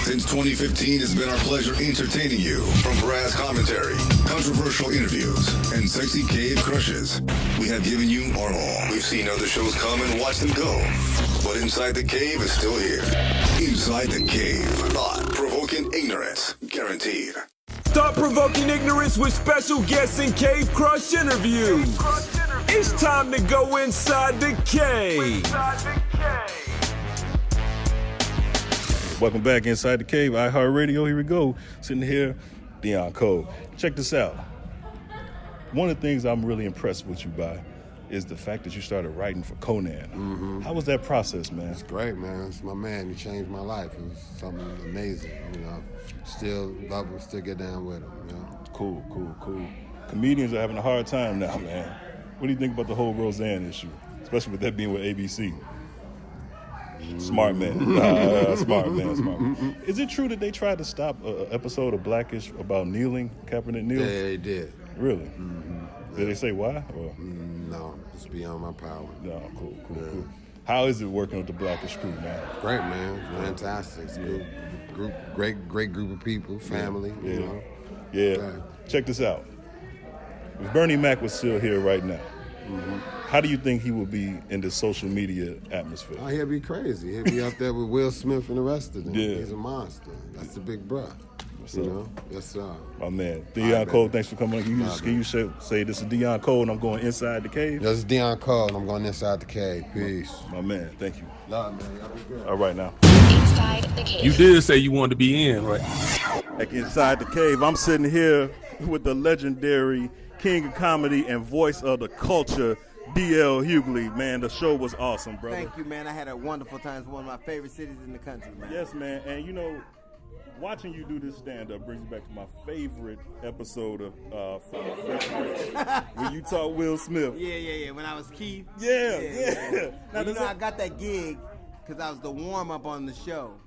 Since 2015, it's been our pleasure entertaining you. From brass commentary, controversial interviews, and sexy cave crushes, we have given you our all. We've seen other shows come and watched them go. But Inside the Cave is still here. Inside the Cave. Thought-provoking ignorance. Guaranteed. Thought-provoking ignorance with special guests and cave crush interviews. It's time to go inside the cave. Welcome back Inside the Cave, iHeartRadio. Here we go. Sitting here, Deon Cole. Check this out. One of the things I'm really impressed with you by is the fact that you started writing for Conan. Mm-hmm. How was that process, man? It's great, man. It's my man. He changed my life. It was something amazing, you know. Still love him, still get down with him, you know. Cool. Comedians are having a hard time now, man. What do you think about the whole Roseanne issue? Especially with that being with ABC. Smart man. Smart man. Is it true that they tried to stop an episode of Blackish about kneeling, Kaepernick kneeling? Yeah, they did. Really? Mm-hmm. Did they say why? Or? No, it's beyond my power. No, cool. How is it working with the Blackish crew, man? Great, man. Fantastic. It's a good, great group of people, family, you know. Yeah. Check this out. If Bernie Mac was still here right now, how do you think he would be in the social media atmosphere? Oh, he'll be crazy. He'll be up there with Will Smith and the rest of them. Yeah. He's a monster. That's the big bruh. You know? Yes, sir. My man. Deon Cole, thanks for coming. Can you say this is Deon Cole and I'm going inside the cave? This is Deon Cole and I'm going inside the cave. Peace. My man, thank you. Love, man. Y'all be good. All right, now. Inside the Cave. You did say you wanted to be in, right? Like Inside the Cave, I'm sitting here with the legendary king of comedy and voice of the culture, DL Hughley. Man, the show was awesome, brother. Thank you, man. I had a wonderful time. It's one of my favorite cities in the country, man. Yes, man. And you know, watching you do this stand-up brings me back to my favorite episode of Famo Throwback, when you talk Will Smith. Yeah. When I was Keith. Yeah. Now, you know, I got that gig because I was the warm-up on the show.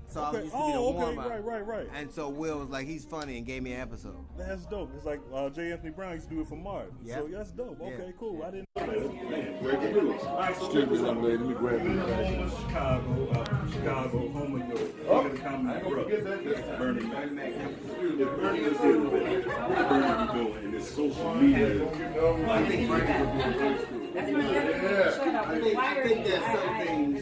So I used to be the warm-up. Right. And so Will was like, he's funny, and gave me an episode. That's dope. It's like J. Anthony Brown used to do it for Martin. Yeah. So that's dope. Yeah. Okay, cool. I didn't know that. Breaking news. All right, so check this out, lady. Let me grab you. Chicago, home of your comedy brother. Bernie Mac. If Bernie is here today, what Bernie be doing in this social media? I think Bernie would be a good school. I think there's some things.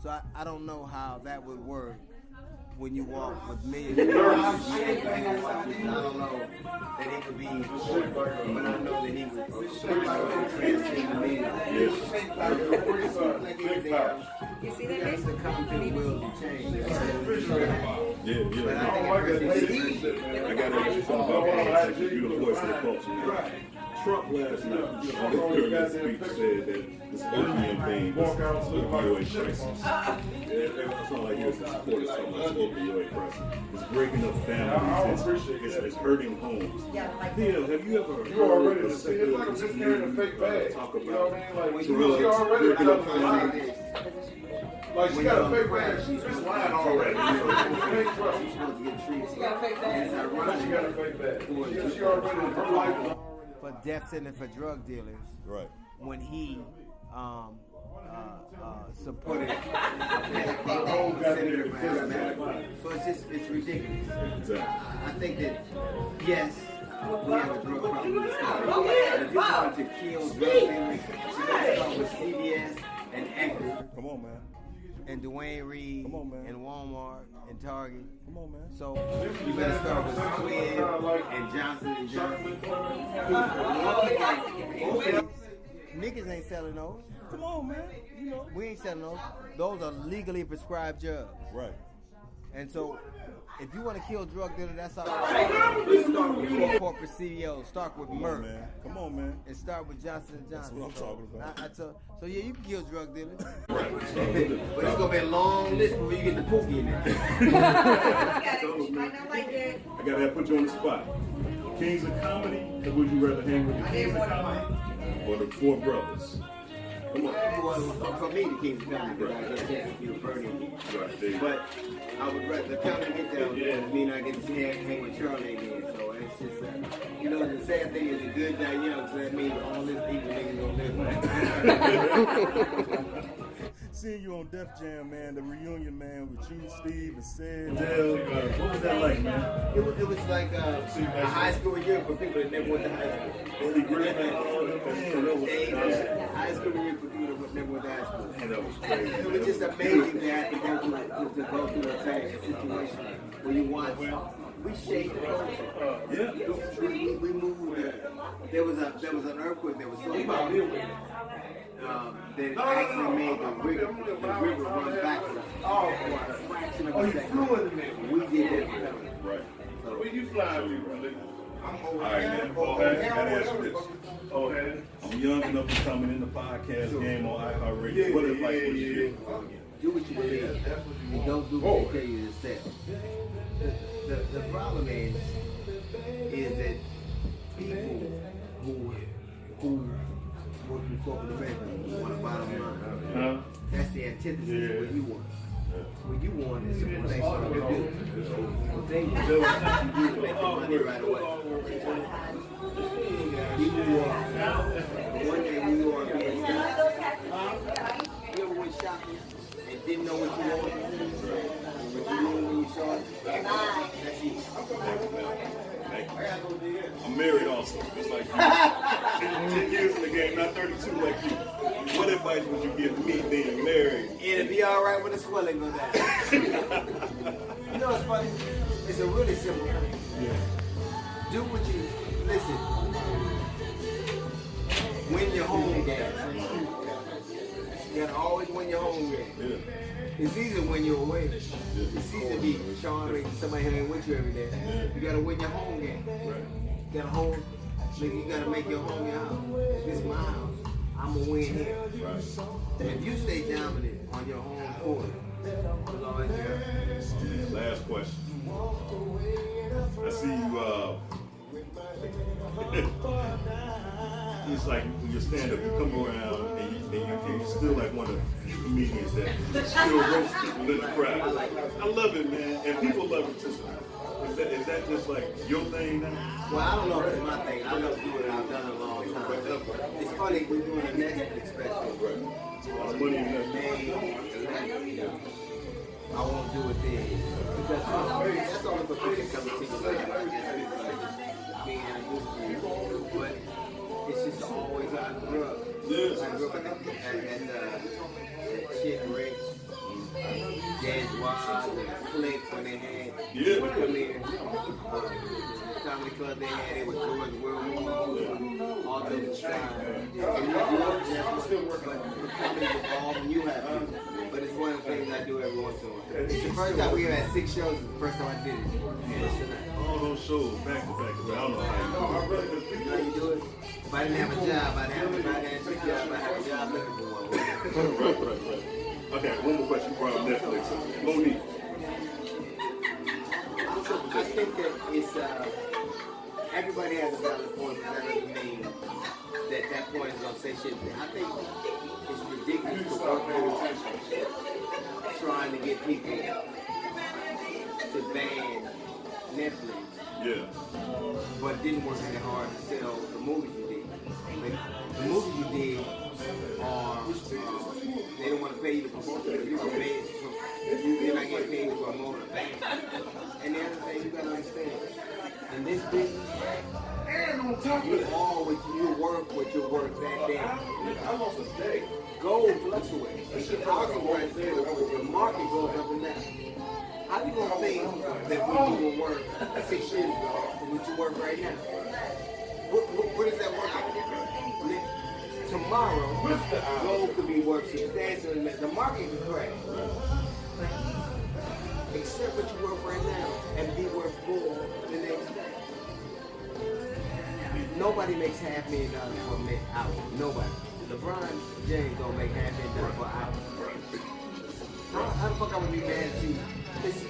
So I don't know how that would work when you walk with millions of dollars. I don't know that he could be, but I know that he would transcend the media. You see that? That's the common will to change. Yeah. But I got to ask you something about politics. You're the voice of the culture. Trump last night during his speech said that this opium thing was an opioid crisis. It's not like he was supporting so much opioid crisis. It's breaking up families. It's hurting homes. Neil, have you ever heard of talk about drugs breaking up families? Like, she got a fake bag. She's lying already. She got a fake bag. She got a fake bag. She already, her life. for death sentence for drug dealers. Right. When he supported Senator Brown. So it's ridiculous. Exactly. I think that yes, we have a drug problem in this country. But if you want to kill drug dealers, you got to start with CVS and Eckerd. Come on, man. And Dwayne Reed, Come on, man. and Walmart, and Target. Come on, man. So you better start with Squid and Johnson & Johnson. Niggas ain't selling those. Come on, man. You know. We ain't selling those. Those are legally prescribed drugs. Right. And so, if you want to kill drug dealers, that's all right. Let's start with corporate CEOs. Start with Merck. Come on, man. And start with Johnson & Johnson. That's what I'm talking about. So yeah, you can kill drug dealers. Right. But it's going to be a long list before you get the Pookie in there. I got to put you on the spot. Kings of Comedy, or would you rather hang with the Kings of Comedy or the Four Brothers? Come on. Well, for me, the Kings of Comedy, because I get a chance to be a Bernie. But I would rather the Comedy get there would mean I get to hang with Charlie again. So it's just, you know, the sad thing is the good die young, so that means all this evil niggas gonna live. seeing you on Def Jam, man, the reunion, man, with you, Steve, and Sid, Dale. What was that like, man? It was like a high school reunion for people that never went to high school. Eddie Griffin, High school reunion for people that never went to high school. man, that was crazy. It was just amazing to have to go through a situation where you watch. We shaped the culture. Yeah. We moved. There was an earthquake that was so violent that it actually made the river run backwards. A fraction of a second. We did that. Right. Where you flying me, brother? All right, man. Go ahead. Gotta ask you this. I'm young enough to come in the podcast game on iHeartRadio. What advice would you give? Do what you believe and don't do what they tell you to say. The problem is that people who work in corporate America want to bottom line. That's the antithesis of what you want. What you want is what they want to do. What they want to make the money right away. You want one day we want to be a shop. You ever went shopping and didn't know what you wanted? But you knew when you saw it? That's you. I'm married also, just like you. 10 years in the game, not 32 like you. What advice would you give me being married? It'll be all right when the swelling goes down. You know what's funny? It's a really simple thing. Yeah. Do what you listen. Win your home game. You gotta always win your home game. Yeah. It's easy when you're away. It's easy to be Sean somebody who ain't with you every day. You gotta win your home game. You gotta make your home your house. This is my house. I'm gonna win here. And if you stay dominant on your home court, Last question. I see you, it's like when you stand up, you come around and you're still like one of the few comedians that still roast people in the crowd. I love it, man, and people love it too. Is that just like your thing now? well, I don't know if it's my thing. I love doing it. I've done it a long time. It's funny, we're doing a Netflix special. A lot of money in that. I won't do it then. Because that's only for people to come and see the but it's just always I grew up. Yes. I grew up at Chick Rich, Jazz Wild, and Flick when they had come in. Comedy Club they had it with George Wilmore, all those guys. And you still working on the comedy evolved and you have to. But it's one of the things I do every once in a while. It's the first time we had 6 shows. It's the first time I did it. All those shows back to back. I don't know how you do it. You know how you do it? If I didn't have a job, I'd have a job looking for one. Right. Okay, one more question from Netflix. Monique. I think that it's everybody has a valid point, but that doesn't mean that point is gonna say shit. I think it's ridiculous for trying to get people to ban Netflix. Yeah. But didn't work really hard to sell the movies you did. Like, the movies you did are they don't want to pay you to promote them. If you're not getting paid to promote a band. And the other thing you gotta understand, in this business, you work what you're worth that day. Gold fluctuates. The market goes up and down. How you gonna think that what you were worth 6 years ago and what you worth right now? What is that worth? Tomorrow, gold could be worth substantially less. The market could crash. Accept what you worth right now and be worth more the next day. Nobody makes $500,000 for an hour. Nobody. LeBron James don't make $500,000 for an hour. How the fuck I would be mad at you? Listen,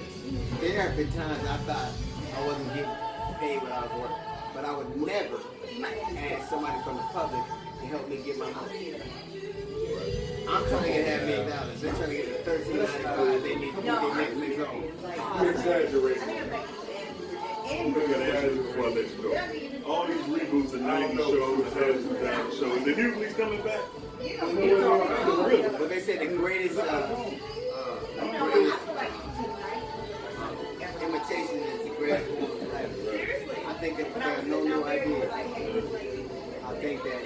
there have been times I thought I wasn't getting paid what I was worth, but I would never ask somebody from the public to help me get my money. I'm trying to get $500,000. They're trying to get $13.95. They need to get their Netflix on. You're exaggerating. I'm going to ask you before I let you go. All these reboots and 90 shows, 2000 shows, the Hughleys coming back? But they said the greatest imitation is the greatest form of flattery. I think that they have no idea. I think that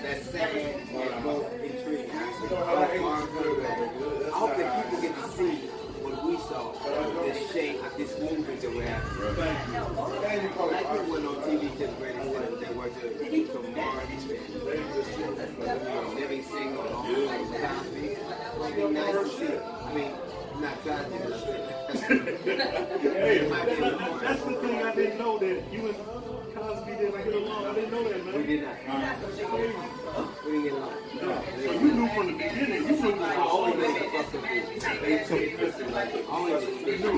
that's sad and both intriguing. I hope that people get to see what we saw, this shape, this movement that we're having. Black people went on TV to the greatest extent they were to Martin and Living Single and all those Cosby. It'd be nice to see. I mean, not Cosby, Hey, that's the thing I didn't know, that you and Cosby didn't get along. I didn't know that, man. we did not. We didn't get along. So you knew from the beginning. You knew I always made the fucking always knew.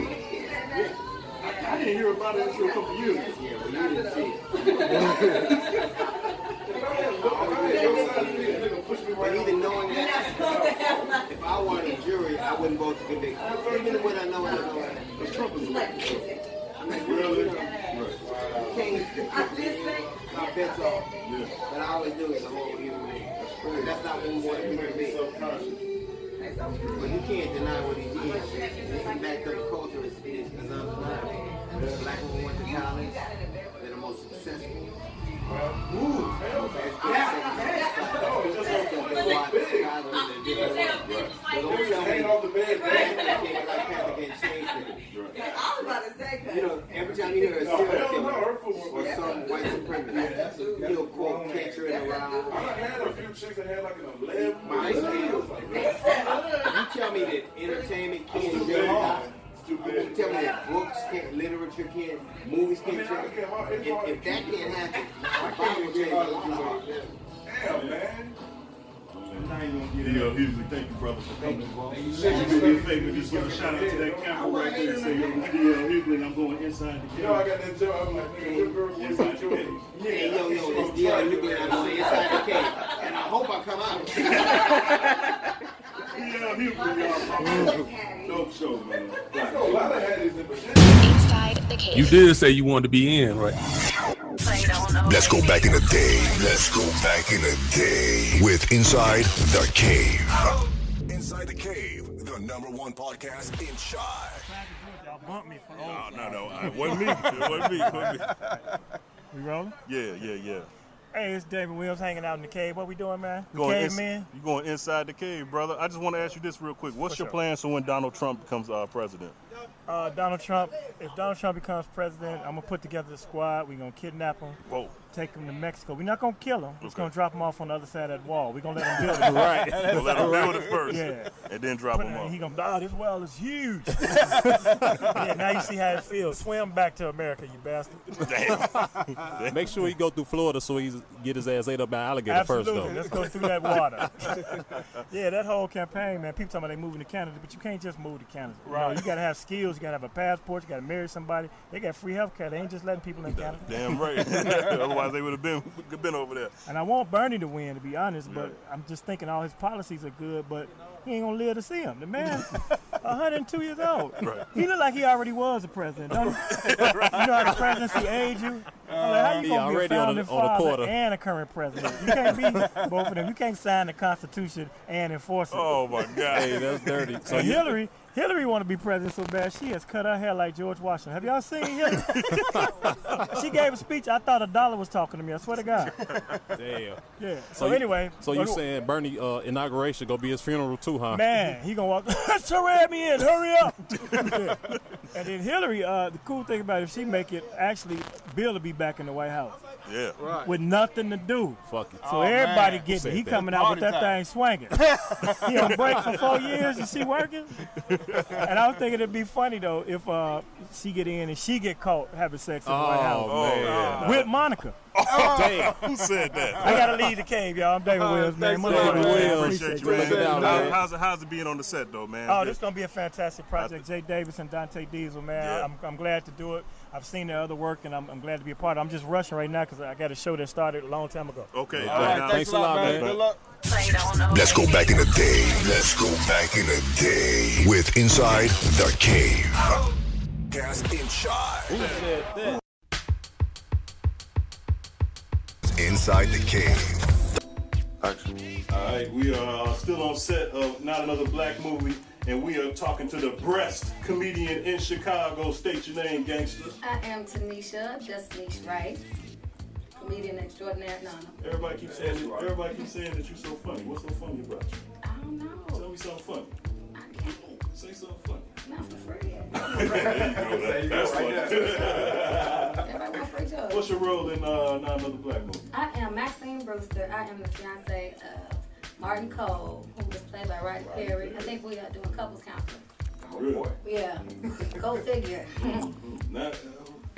I didn't hear about it until a couple years ago. Yeah, but you didn't see it. But even knowing that, if I were in a jury, I wouldn't vote to convict. Even when I know what I know, it's Trump is I mean, really? My bets off. But I always do it the whole human being. And that's not what we want people to be. But you can't deny what he did. It's back to the culture is undeniable. Black women went to college. They're the most successful. You know, every time you hear a serial killer or some white supremacist, he'll quote "Catcher in the Rye." I had a few chicks that had like an 11. You tell me that entertainment can't change. You tell me that books can't, literature can't, movies can't change. If that can't happen, I can't change a lot. Damn, man. DL Hughley, thank you, brother, for coming. Do me a favor, just give a shout out to that camera right there and say, yo, DL Hughley, and I'm going inside the cave. You know, I got that job. I'm like, nigga, good girl, inside the cave. Hey, yo, it's DL Hughley, and I'm going inside the cave. And I hope I come out. DL Hughley, y'all. Dope show, man. I know a lot of haddies in Virginia. Inside the cave. You did say you wanted to be in, right? Let's go back in the day. Let's go back in the day with Inside the Cave. Inside the Cave, the #1 podcast in Chi. Y'all bumped me for No. It wasn't me. It wasn't me. We rolling? Yeah. Hey, it's Damon Williams hanging out in the cave. What we doing, man? You going inside the cave, brother. I just want to ask you this real quick. What's your plans for when Donald Trump becomes president? Donald Trump, if Donald Trump becomes president, I'm going to put together a squad. We're going to kidnap him. Whoa. Take him to Mexico. We're not going to kill him. We're just going to drop him off on the other side of that wall. We're going to let him build it. Right. We'll let him build it first. Yeah. And then drop him off. He's going to, this well is huge. Yeah, now you see how it feels. Swim back to America, you bastard. Damn. Make sure he go through Florida so he get his ass ate up by an alligator first, though. Let's go through that water. Yeah, that whole campaign, man, people talking about they moving to Canada, but you can't just move to Canada. Right. You got to have skills. You got to have a passport. You got to marry somebody. They got free health care. They ain't just letting people in Canada. Damn right. Otherwise, they would have been over there. And I want Bernie to win, to be honest, but I'm just thinking all his policies are good, but he ain't going to live to see him. The man's 102 years old. Right. He look like he already was a president, don't he? You know how the presidency age you? Like, how you going to be a founding father and a current president? You can't be both of them. You can't sign the Constitution and enforce it. Oh, my God. Hey, that's dirty. So Hillary want to be president so bad, she has cut her hair like George Washington. Have y'all seen Hillary? She gave a speech. I thought a dollar was talking to me. I swear to God. Damn. Yeah. So anyway. So you saying Bernie inauguration going to be his funeral too, huh? Man, he going to walk. Hurry me in. Hurry up. Yeah. And then Hillary, the cool thing about it, if she make it, actually, Bill will be back in the White House. Yeah. Right. With nothing to do. Fuck it. So everybody getting it. He coming out with that thing swinging. He on break for 4 years and she working. And I was thinking it'd be funny though if she get in and she get caught having sex in the White House. Man. With Monica. Oh, damn. Who said that? I gotta leave the cave, y'all. I'm David Williams, man. David Williams. Appreciate you, man. How's it being on the set though, man? Oh, this is gonna be a fantastic project. Jay Davis and Dante Diesel, man. Yeah. I'm glad to do it. I've seen their other work, and I'm glad to be a part of it. I'm just rushing right now because I got a show that started a long time ago. Okay. All right, thanks a lot, man. Good luck. Let's go back in the day. Let's go back in the day with Inside the Cave. Cast in Chi. Inside the Cave. Action. All right, we are still on set of Not Another Black Movie, and we are talking to the breast comedian in Chicago. State your name, gangster. I am Tanisha, Just Nesh Throwback, comedian extraordinaire. No. Everybody keeps saying that you're so funny. What's so funny about you? I don't know. Tell me something funny. I can't. Say something funny. Not for free. There you go. That's funny. Everybody want free jokes. What's your role in Not Another Black Movie? I am Maxine Brewster. I am the fiance of Martin Cole, who was played by Rodney Perry. I think we are doing couples counseling. Oh, really? Yeah. Go figure. Now,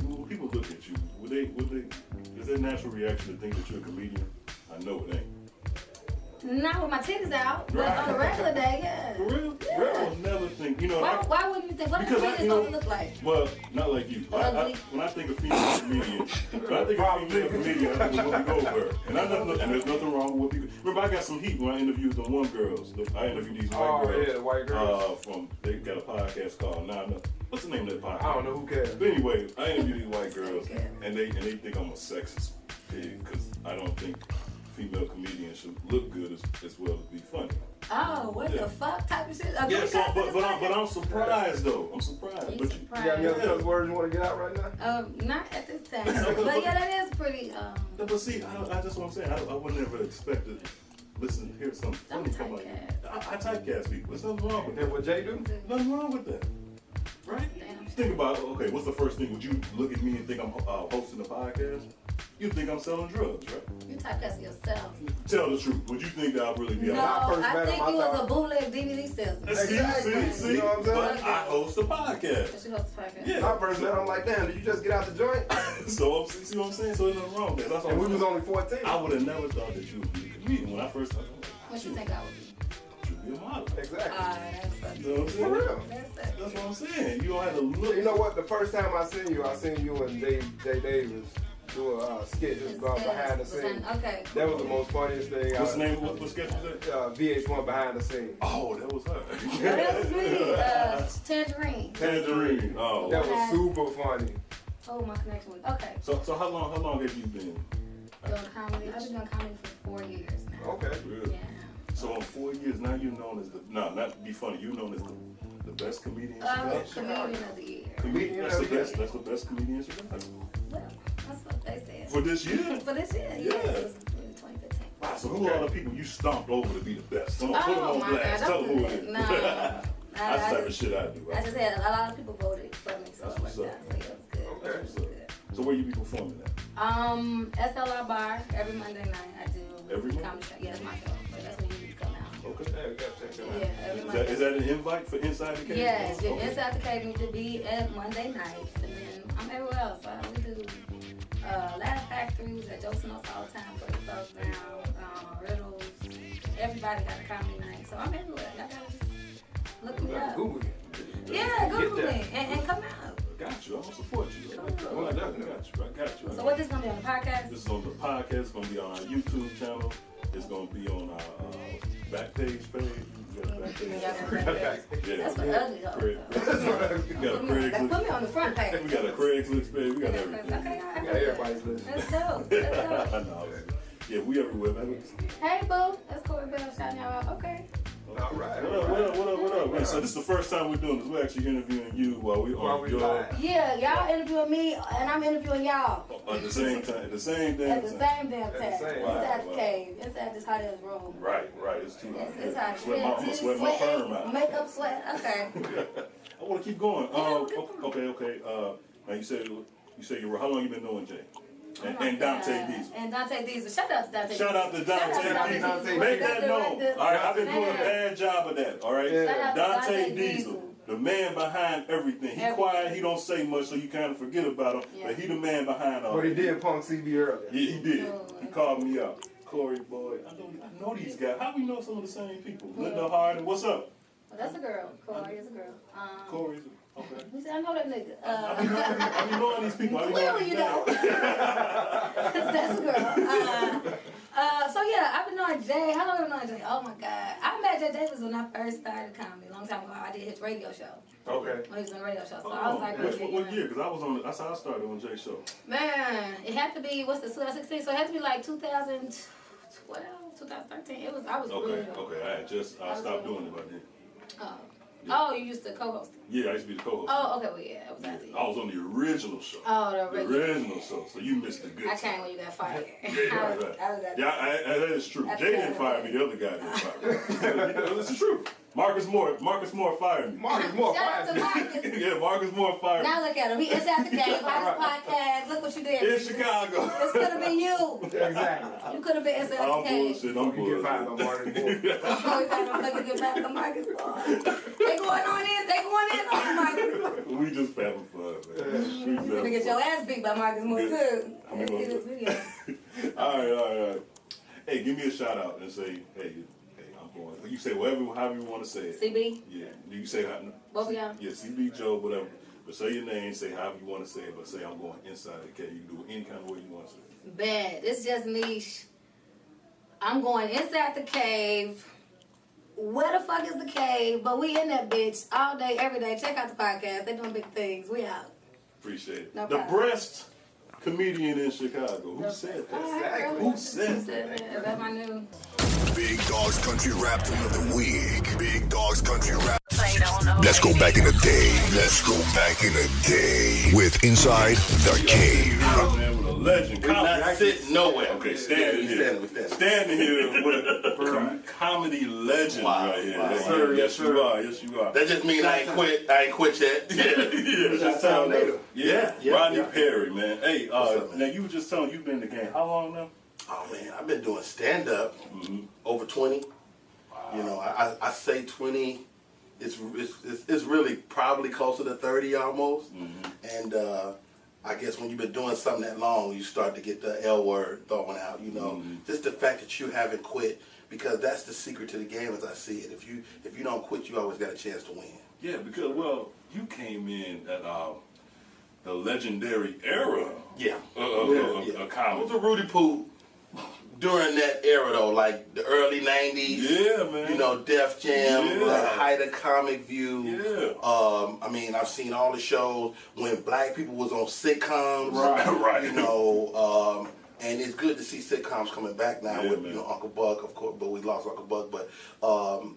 when people look at you, would they, is their natural reaction to think that you're a comedian? I know it ain't. Not with my titties out, but on a regular day, yeah. For real? Yeah. Real, I'll never think. You know, Why wouldn't you think? What does a comedian supposed to look like? Well, not like you. When I think of female comedian, I think of what we go over. And there's nothing wrong with what people. Remember, I got some heat when I interviewed them one girls. I interviewed these white girls. Oh, yeah, white girls. They got a podcast called what's the name of that podcast? I don't know, who cares? But anyway, I interviewed these white girls, and they think I'm a sexist pig because I don't think female comedians should look good as well as be funny. Oh, what the fuck type of shit? Yeah, but I'm surprised though. I'm surprised. You But surprised. You got any other cuss words you want to get out right now? Not at this time. But yeah, that is pretty. But see, I just what I'm saying. I would never expect to hear something funny come out. I typecast people. There's nothing wrong with that. What Jay do? Nothing wrong with that. Right? Think about okay. What's the first thing? Would you look at me and think I'm hosting a podcast? You think I'm selling drugs, right? You typecast yourself. Tell the truth. Would you think that I really be No, I think you was a bootleg DVD salesman. See? You know what I'm saying? But I host a podcast. But you host a podcast. Yeah. My first met, I'm like, damn, did you just get out the joint? So, see what I'm saying? So there's nothing wrong with that. That's And we was only 14. I would have never thought that you would be a comedian when I first started. What you think I would be? You should be a model. Exactly. That's You know what I'm saying? For real. That's what I'm saying. You don't have to look. You know what? The first time I seen you and Jay Davis do a skit just behind the scenes. Okay. That was the most funniest thing. What's the name? What sketch was that? VH1 behind the scenes. Oh, that was her. That was me. Tangerine. Oh. That was super funny. Oh, my connection with. Okay. So how long have you been doing comedy? I've been doing comedy for 4 years now. Okay. Really? Yeah. So in 4 years now, you're known as not to be funny. You're known as the best comedian in Chicago. Comedian of the year. That's the best comedian in Chicago. Well, that's what they said. For this year? For this year, yeah. It was in 2015. Wow, so who are the people you stomped over to be the best? Put them on my blast. God, Tell them who it is. No. That's the type of shit I do. I just had a lot of people voted for me, so it worked out. So yeah, it was good. Okay. So where you be performing at? SLR Bar every Monday night. I do every comedy show. Yeah, that's my show. But that's when you need to come out. Okay. Yeah, every Monday. Is that an invite for Inside the Cave? Yes, Inside the Cave need to be at Monday nights, and then I'm everywhere else. We do Laugh Factories at Jokes Notes all the time for the folks now. Riddles. Everybody got a comedy night, so I'm everywhere. Y'all gotta just look me up. Google it. Yeah, Google me and come out. Got you. I'm gonna support you. I definitely got you. So what this gonna be on the podcast? This is on the podcast. It's gonna be on our YouTube channel. It's gonna be on our backstage page. That's what ugly though. We got a Craigslist. Put me on the front page. We got a Craigslist page. We got everything. Okay, We got everybody's list. That's dope. Yeah, we everywhere, man. Hey, boo. That's Corey Bell shouting y'all out. Okay. All right. What up? Man, so this is the first time we're doing this. We're actually interviewing you while we on your. Yeah, y'all interviewing me, and I'm interviewing y'all. At the same time. At the same damn time. Inside the cave. Inside this hot ass room. Right. It's too hot. It's hot. I'm gonna sweat my perm out. Makeup sweat. Okay. I want to keep going. Okay. Now you said you were. How long you been knowing Jay? And Dante Diesel. And Dante Diesel. Shout out to Dante Diesel. Shout out to Dante Diesel. Make that known. All right, I've been doing a bad job of that. All right, Dante Diesel, the man behind everything. He quiet. He don't say much, so you kind of forget about him. But he the man behind all. But he did punk CB earlier. Yeah, he did. He called me up. Corey, boy, I know these guys. How we know some of the same people? Linda Harden, what's up? Well, that's a girl. Corey is a girl. Corey's okay. He said, I know that nigga. I be knowing these people. Clearly you know. That's a girl. So yeah, I've been knowing Jay. How long have I known Jay? Oh my God. I met Jay Davis when I first started comedy. A long time ago. I did his radio show. Okay. When he was on the radio show. So I was like, what year? Because I was on. That's how I started on Jay's show. Man, it had to be, 2016? So it had to be like 2012. 2013. I was Okay, really young. okay. I stopped doing it by then. Oh, you used to co-host it? Yeah, I used to be the co-host. Oh, okay, well, yeah, that was after you. I was on the original show. Oh, the original show. So you missed the good I came when you got fired. Yeah, that is true. Jay didn't fire me. The other guy didn't fire me. This is true. Marcus Moore fired me. Marcus Moore Shout out to Marcus. Yeah, Marcus Moore fired me. Now look at him. He is out the game. Watch the podcast. Look what you did. In Chicago. This could have been you. Exactly. You could have been inside the game. I'm bullshit. Get fired on Marcus Moore. Always had no fucking get back on Marcus Moore. They going on Marcus. We just having fun, man. You're gonna get your ass beat by Marcus Moore too. Let's see this video. All right. Hey, give me a shout out and say, hey, I'm going. You say however you want to say it. CB? Yeah. You say both of y'all? Yeah, CB, Joe, whatever. But say your name, say however you want to say it, but say I'm going inside the cave. You can do it any kind of way you want to say it. Bad. It's just niche. I'm going inside the cave. Where the fuck is the cave? But we in that bitch all day, every day. Check out the podcast. They doing big things. We out. Appreciate it. No the problem. breast comedian in Chicago. Who said that? Who said that? That's my new. Big Dogs Country Rap Tune of the Week. Big Dogs Country Rap. Let's go back in the day. Let's go back in the day with Inside the Cave. Man, with a legend. We're not sitting nowhere. Okay, standing here with a comedy legend right here. Wow. Yes, you are. Yes, you are. That just means I ain't quit yet. Yeah. Just tell them. Yeah. Rodney yeah. Perry, man. Hey, up, now you were just telling you've been in the game. How long now? Oh man, I've been doing stand up over 20. Wow. You know, I say 20. It's really probably closer to 30 almost. And I guess when you've been doing something that long, you start to get the L word thrown out. You know, just the fact that you haven't quit, because that's the secret to the game as I see it. If you don't quit, you always got a chance to win. Yeah, because you came in at the legendary era. Yeah. Of comedy. I was a Rudy Poo during that era though, like the early 90s. Yeah, man. You know, Def Jam, the height of Comic View. Yeah. I mean, I've seen all the shows when black people was on sitcoms. Right. You know, and it's good to see sitcoms coming back now with, man. you know, Uncle Buck, of course, but we lost Uncle Buck, but,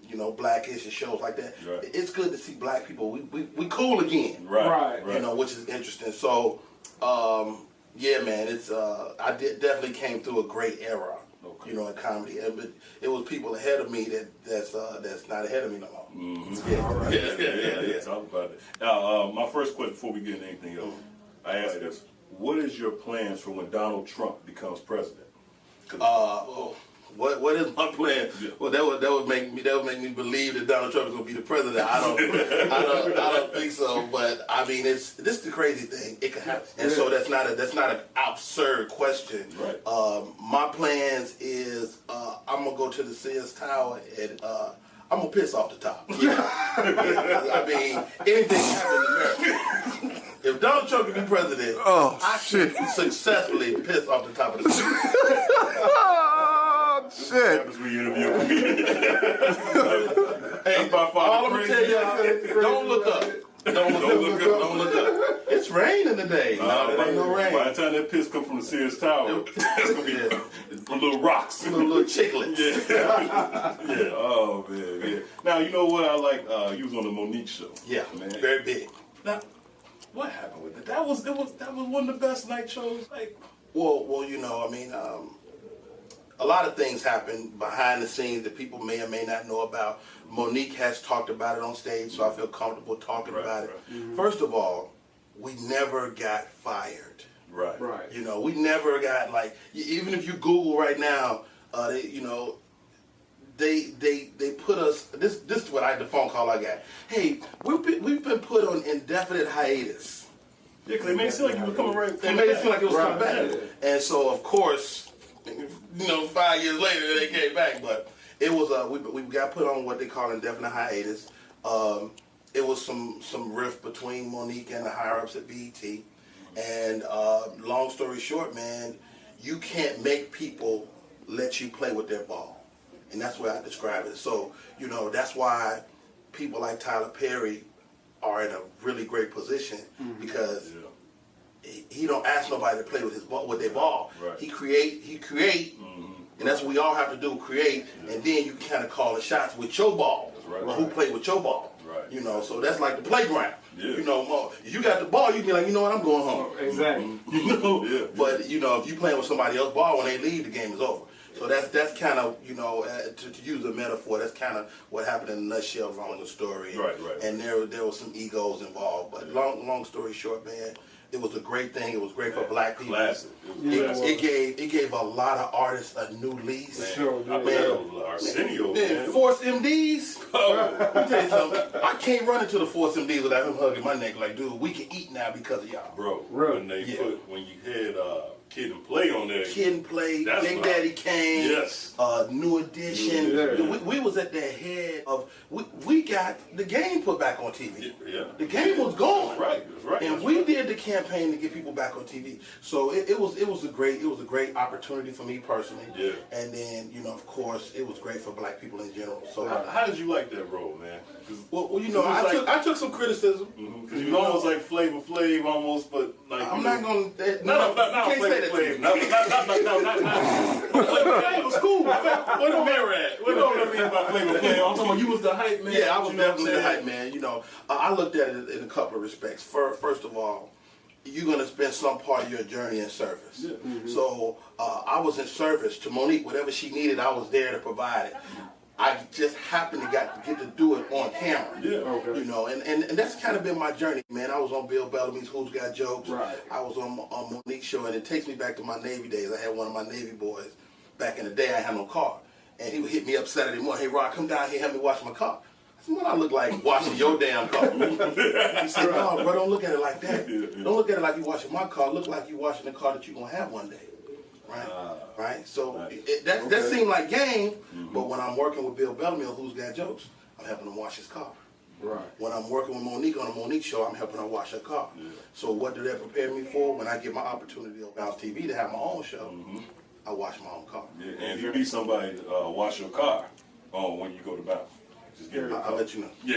you know, Blackish and shows like that. Right. It's good to see black people, we cool again. Right. You know, which is interesting. So, yeah, man, it's I definitely came through a great era, you know, in comedy. But it was people ahead of me that's not ahead of me no more. Yeah. Talk about it. My first question before we get into anything else, I ask this: what is your plans for when Donald Trump becomes president? What is my plan? Yeah. Well, that would make me believe that Donald Trump is going to be the president. I don't think so. But I mean, this is the crazy thing. It could happen, and so that's not an absurd question. Right. My plans is I'm gonna go to the Sears Tower and I'm gonna piss off the top. I mean, anything can happen in America. If Donald Trump can be president, I should successfully piss off the top of the Shit. Happens when you interview me. Hey, all I'm gonna tell y'all, don't look up. Don't look up. It's raining today. No, it ain't no rain. By the time that piss comes from the Sears Tower, it's gonna be little rocks, little chicklets. Yeah. Oh man. Yeah. Now you know what I like. You was on the Monique show. Yeah, man. Very big. Now, what happened with it? That was one of the best night shows. Like, well, you know, I mean, a lot of things happen behind the scenes that people may or may not know about. Monique has talked about it on stage, so I feel comfortable talking about it. First of all, we never got fired. Right. You know, we never got, like, even if you Google right now, you know, they put us. This is what the phone call I got. Hey, we've been put on indefinite hiatus. Yeah, because they made it seem like you were coming right. They made it seem like it was coming back, and so of course, you know, 5 years later they came back. But it was we got put on what they call indefinite hiatus. It was some rift between Monique and the higher ups at BET, and long story short, man, you can't make people let you play with their ball. And that's where I describe it. So, you know, that's why people like Tyler Perry are in a really great position, because he don't ask nobody to play with his ball, with their ball. Right. He create And that's what we all have to do, create, and then you can kind of call the shots with your ball. Right. Or who played with your ball. Right. You know, so that's like the playground. Yeah. You know, if you got the ball, you can be like, you know what, I'm going home. Exactly. You know? Yeah. But, you know, if you playing with somebody else's ball, when they leave, the game is over. So that's kind of, you know, to use a metaphor, that's kind of what happened in a nutshell around the story. Right. And there was some egos involved. But long story short, man, it was a great thing. It was great for black people. Classic. It gave a lot of artists a new lease. Sure, Arsenio, man. Force MDs. Let me tell you something. I can't run into the Force MDs without him hugging my neck like, dude, we can eat now because of y'all. Bro, Really? when you had Kid and Play on there. Kid and Play, Big Daddy Kane, yes. New Edition. Yeah. We was at the head of, we got the game put back on TV. Yeah. The game was gone. That's right. And we did the campaign to get people back on TV. So it was a great opportunity for me personally. Yeah. And then, you know, of course, it was great for black people in general. So How did you like that role, man? Well, you know, I took some criticism. Because you almost like Flavor Flav almost, but like I'm not gonna. No, can't say that. Flav. No. It was cool. Where the mirror at? What do I mean by Flavor Flav? I'm talking about you was the hype man. Yeah, I was definitely the hype man. You know, I looked at it in a couple of respects. First of all, you're going to spend some part of your journey in service. Yeah. Mm-hmm. So I was in service to Monique. Whatever she needed, I was there to provide it. I just happened to get to do it on camera. Yeah. Okay. You know, and that's kind of been my journey, man. I was on Bill Bellamy's Who's Got Jokes. Right. I was on Monique's show, and it takes me back to my Navy days. I had one of my Navy boys back in the day. I had no car. And he would hit me up Saturday morning, hey, Rod, come down here, help me wash my car. I said, what I look like washing your damn car? He said, no, bro, don't look at it like that. Don't look at it like you washing my car. Look like you washing the car that you're going to have one day. Right? So that seemed like game, but when I'm working with Bill Bellamy on Who's Got Jokes, I'm helping him wash his car. Right. When I'm working with Monique on a Monique show, I'm helping her wash her car. So what do that prepare me for? When I get my opportunity on Bounce TV to have my own show, I wash my own car. Yeah, and if you need somebody to wash your car when you go to Bounce, just give me a call. I'll let you know. Yeah.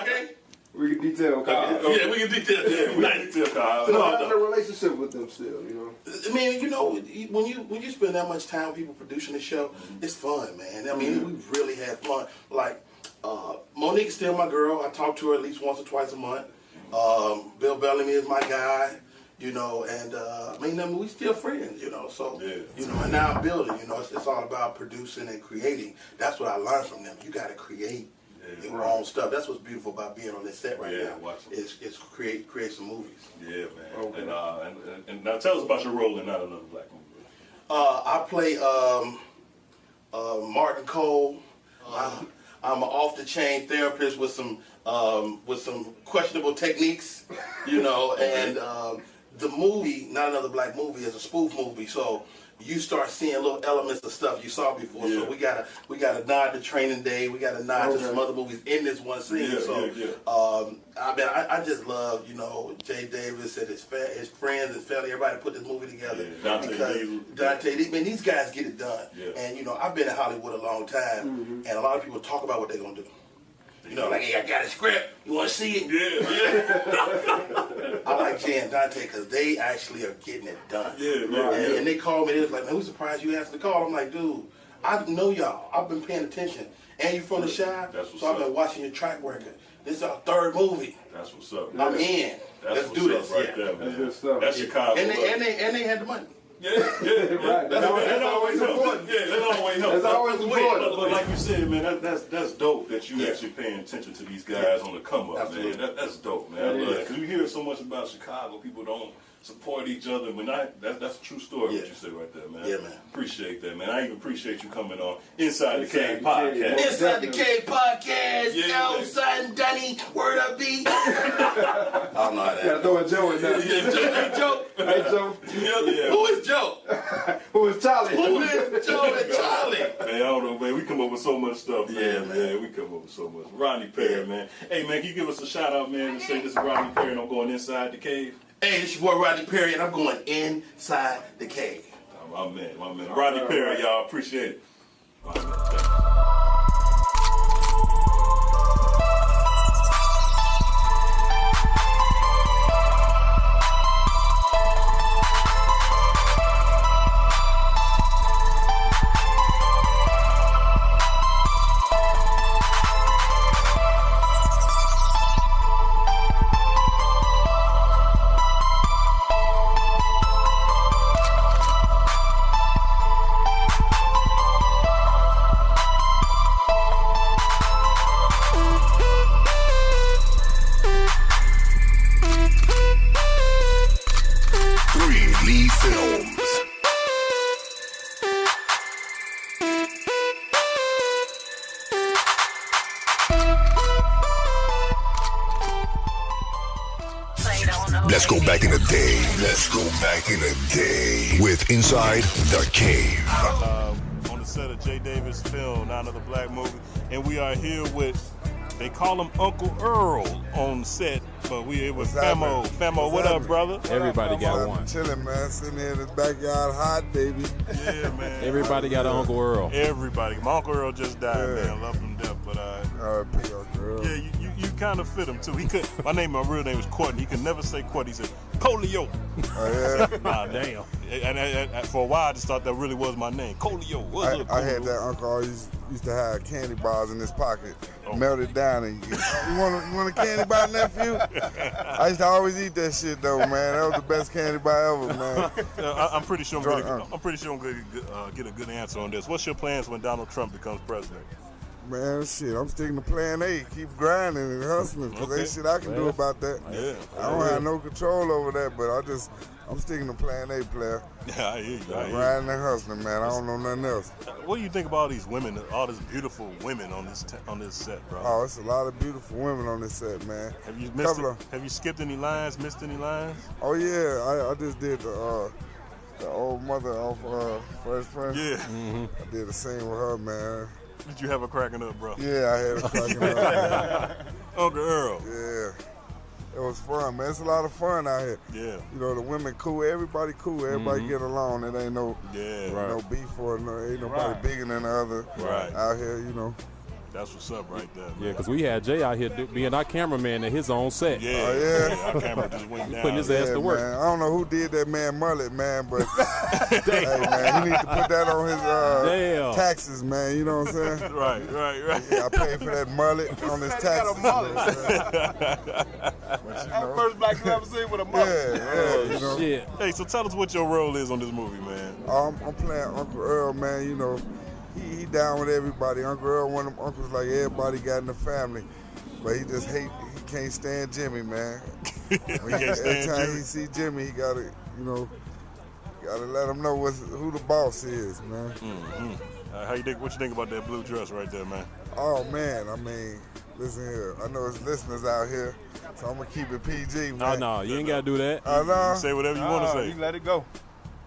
Okay? We can detail Kyle. Yeah, we can detail. Yeah, we can detail Kyle. So I have a relationship with them still, you know. I mean, you know, when you spend that much time with people producing the show, it's fun, man. I mean, we really had fun. Like, Monique's still my girl. I talk to her at least once or twice a month. Bill Bellamy is my guy, you know, and I mean, we still friends, you know. So, you know, and now I'm building, you know, it's all about producing and creating. That's what I learned from them. You got to create your own stuff. That's what's beautiful about being on this set right now. It's create some movies. Yeah, man. Okay. And now tell us about your role in Not Another Black Movie. I play Martin Cole. I'm an off-the-chain therapist with some questionable techniques, you know. And the movie, Not Another Black Movie, is a spoof movie, so you start seeing little elements of stuff you saw before. So we gotta nod to Training Day. We gotta nod to some other movies in this one scene. I just love, you know, Jay Davis and his friends, his family, everybody put this movie together. Dante, man, these guys get it done. And you know, I've been in Hollywood a long time, and a lot of people talk about what they're gonna do. You know, like, hey, I got a script. You want to see it? I like Jay and Dante because they actually are getting it done. And they called me. They was like, man, we surprised you asked to call. I'm like, dude, I know y'all. I've been paying attention. And you from the Chi, so I've been watching your track record. This is our third movie. That's what's up. I'm in. Let's do this. Right there, man. That's good stuff. That's Chicago. And they had the money. Right. That's always important. Yeah, that always helps. That's always important. But like you said, man, that's dope that you actually paying attention to these guys on the come up, man. That's dope, man. I love it. Because we hear so much about Chicago, people don't support each other. But that's a true story what you said right there, man. Yeah, man. Appreciate that, man. I even appreciate you coming on Inside the Cave podcast. Inside the Cave podcast. Outside and Danny, word up, B. I don't know how that. Gotta throw a Joe in there. Hey, Joe. Hey, Joe. Who is Joe? Who is Charlie? Who is Joe and Charlie? Man, I don't know, man. We come up with so much stuff, man. Yeah, we come up with so much. Rodney Perry, man. Hey, man, can you give us a shout out, man, and say this is Rodney Perry and I'm going Inside the Cave? Hey, it's your boy Rodney Perry, and I'm going Inside the Cave. My man. Rodney Perry, y'all. Appreciate it. My man, thanks. Let's go back in the day. Let's go back in the day with Inside the Cave. On the set of J. Davis' film, Now Another Black Movie, and we are here with, they call him Uncle Earl on set, but it was Famo. Famo, what up, brother? Everybody got one. Chilling, man. Sitting here in the backyard, hot, baby. Yeah, man. Everybody got an Uncle Earl. Everybody. My Uncle Earl just died, man. Love him to death, but Uncle Earl. yeah, you kind of fit him too. He could. My real name was Courtney. He could never say Courtney. He said Colio. Oh yeah. Nah, damn. And for a while, I just thought that really was my name, Colio. What's up, I Colio? had that uncle always used to have candy bars in his pocket, melt it down, and you want a candy bar, nephew? I used to always eat that shit though, man. That was the best candy bar ever, man. I'm pretty sure I'm gonna get a good answer on this. What's your plans when Donald Trump becomes president? Man, shit, I'm sticking to plan A. Keep grinding and hustling, because ain't shit I can do about that. Yeah. I don't have no control over that, but I'm sticking to plan A, player. Yeah, I hear you. Grinding and hustling, man. I don't know nothing else. What do you think about all these women, all these beautiful women on this set, bro? Oh, it's a lot of beautiful women on this set, man. Have you skipped any lines, missed any lines? Oh, yeah. I just did the old mother of Fresh Prince. Yeah. Mm-hmm. I did a scene with her, man. Did you have her cracking up, bro? Yeah, I had her cracking up, man. Uncle Earl. Yeah. It was fun, man. It's a lot of fun out here. Yeah. You know, the women cool. Everybody cool. Everybody get along. It ain't no beef or ain't nobody bigger than the other out here, you know. That's what's up right there, man. Yeah, because we had Jay out here being our cameraman at his own set. Yeah, oh, yeah. Our camera just went down. Putting his ass to work. Man. I don't know who did that man mullet, man, but hey, man, he needs to put that on his taxes, man. You know what I'm saying? Right. Yeah, I paid for that mullet on his taxes. Got a mullet. First black you ever seen with a mullet. Yeah, you know. Shit. Hey, so tell us what your role is on this movie, man. I'm playing Uncle Earl, man. You know, he down with everybody. Uncle Earl, one of them uncles like everybody got in the family, but he can't stand Jimmy, man. Every time he see Jimmy, he gotta let him know who the boss is, man. Mm-hmm. What you think about that blue dress right there, man? Oh man, I mean, listen here. I know there's listeners out here, so I'm gonna keep it PG, man. No, you ain't gotta do that. No. Say whatever you want to say. You let it go.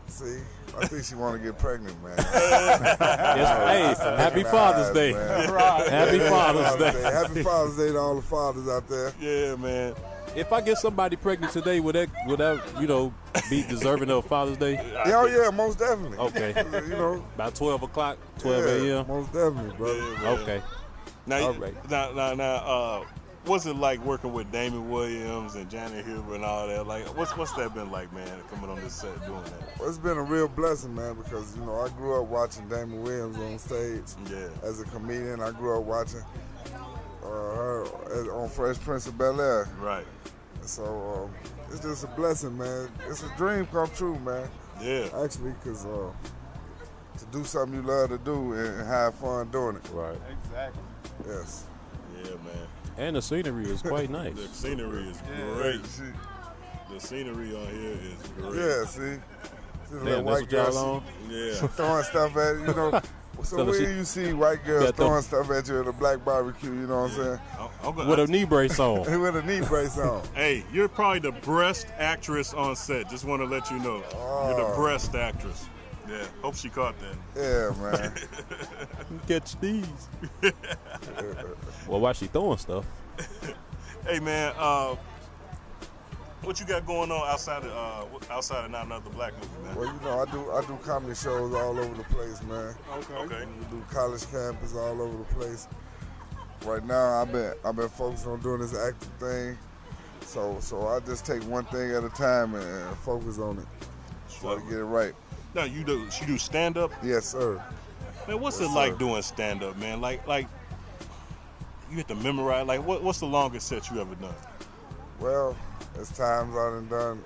See, I think she want to get pregnant, man. Hey, happy Father's Day. Happy Father's Day. Happy Father's Day to all the fathers out there. Yeah, man. If I get somebody pregnant today, would that be deserving of Father's Day? Oh yeah, most definitely. Okay. You know, about 12 o'clock, 12 a.m. Most definitely, brother. Yeah, okay. Now, now, what's it like working with Damon Williams and Janet Huber and all that? Like, what's that been like, man, coming on this set doing that? Well, it's been a real blessing, man, because I grew up watching Damon Williams on stage. Yeah. As a comedian, I grew up watching her on Fresh Prince of Bel-Air. Right. So it's just a blessing, man. It's a dream come true, man. Yeah. Actually, because to do something you love to do and have fun doing it. Right. Exactly. Yes. Yeah, man. And the scenery is quite nice. The scenery is great. The scenery on here is great. Yeah, see? Damn, that's what y'all on? Yeah. Throwing stuff at you, So where do you see white girls throwing stuff at you at a black barbecue, you know what I'm saying? With a knee brace on. With a knee brace on. Hey, you're probably the breast actress on set. Just want to let you know. You're the breast actress. Yeah, hope she caught that. Yeah, man. Catch these. Well, why she throwing stuff? Hey, man, what you got going on outside of Not Another Black Movie, man? Well, I do comedy shows all over the place, man. Okay. We do college campus all over the place. Right now, I've been focused on doing this acting thing, so I just take one thing at a time and focus on it, try to get it right. Now you do stand up? Yes, sir. Man, what's it like doing stand up, man? Like you have to memorize. Like what's the longest set you ever done? Well, there's times I've done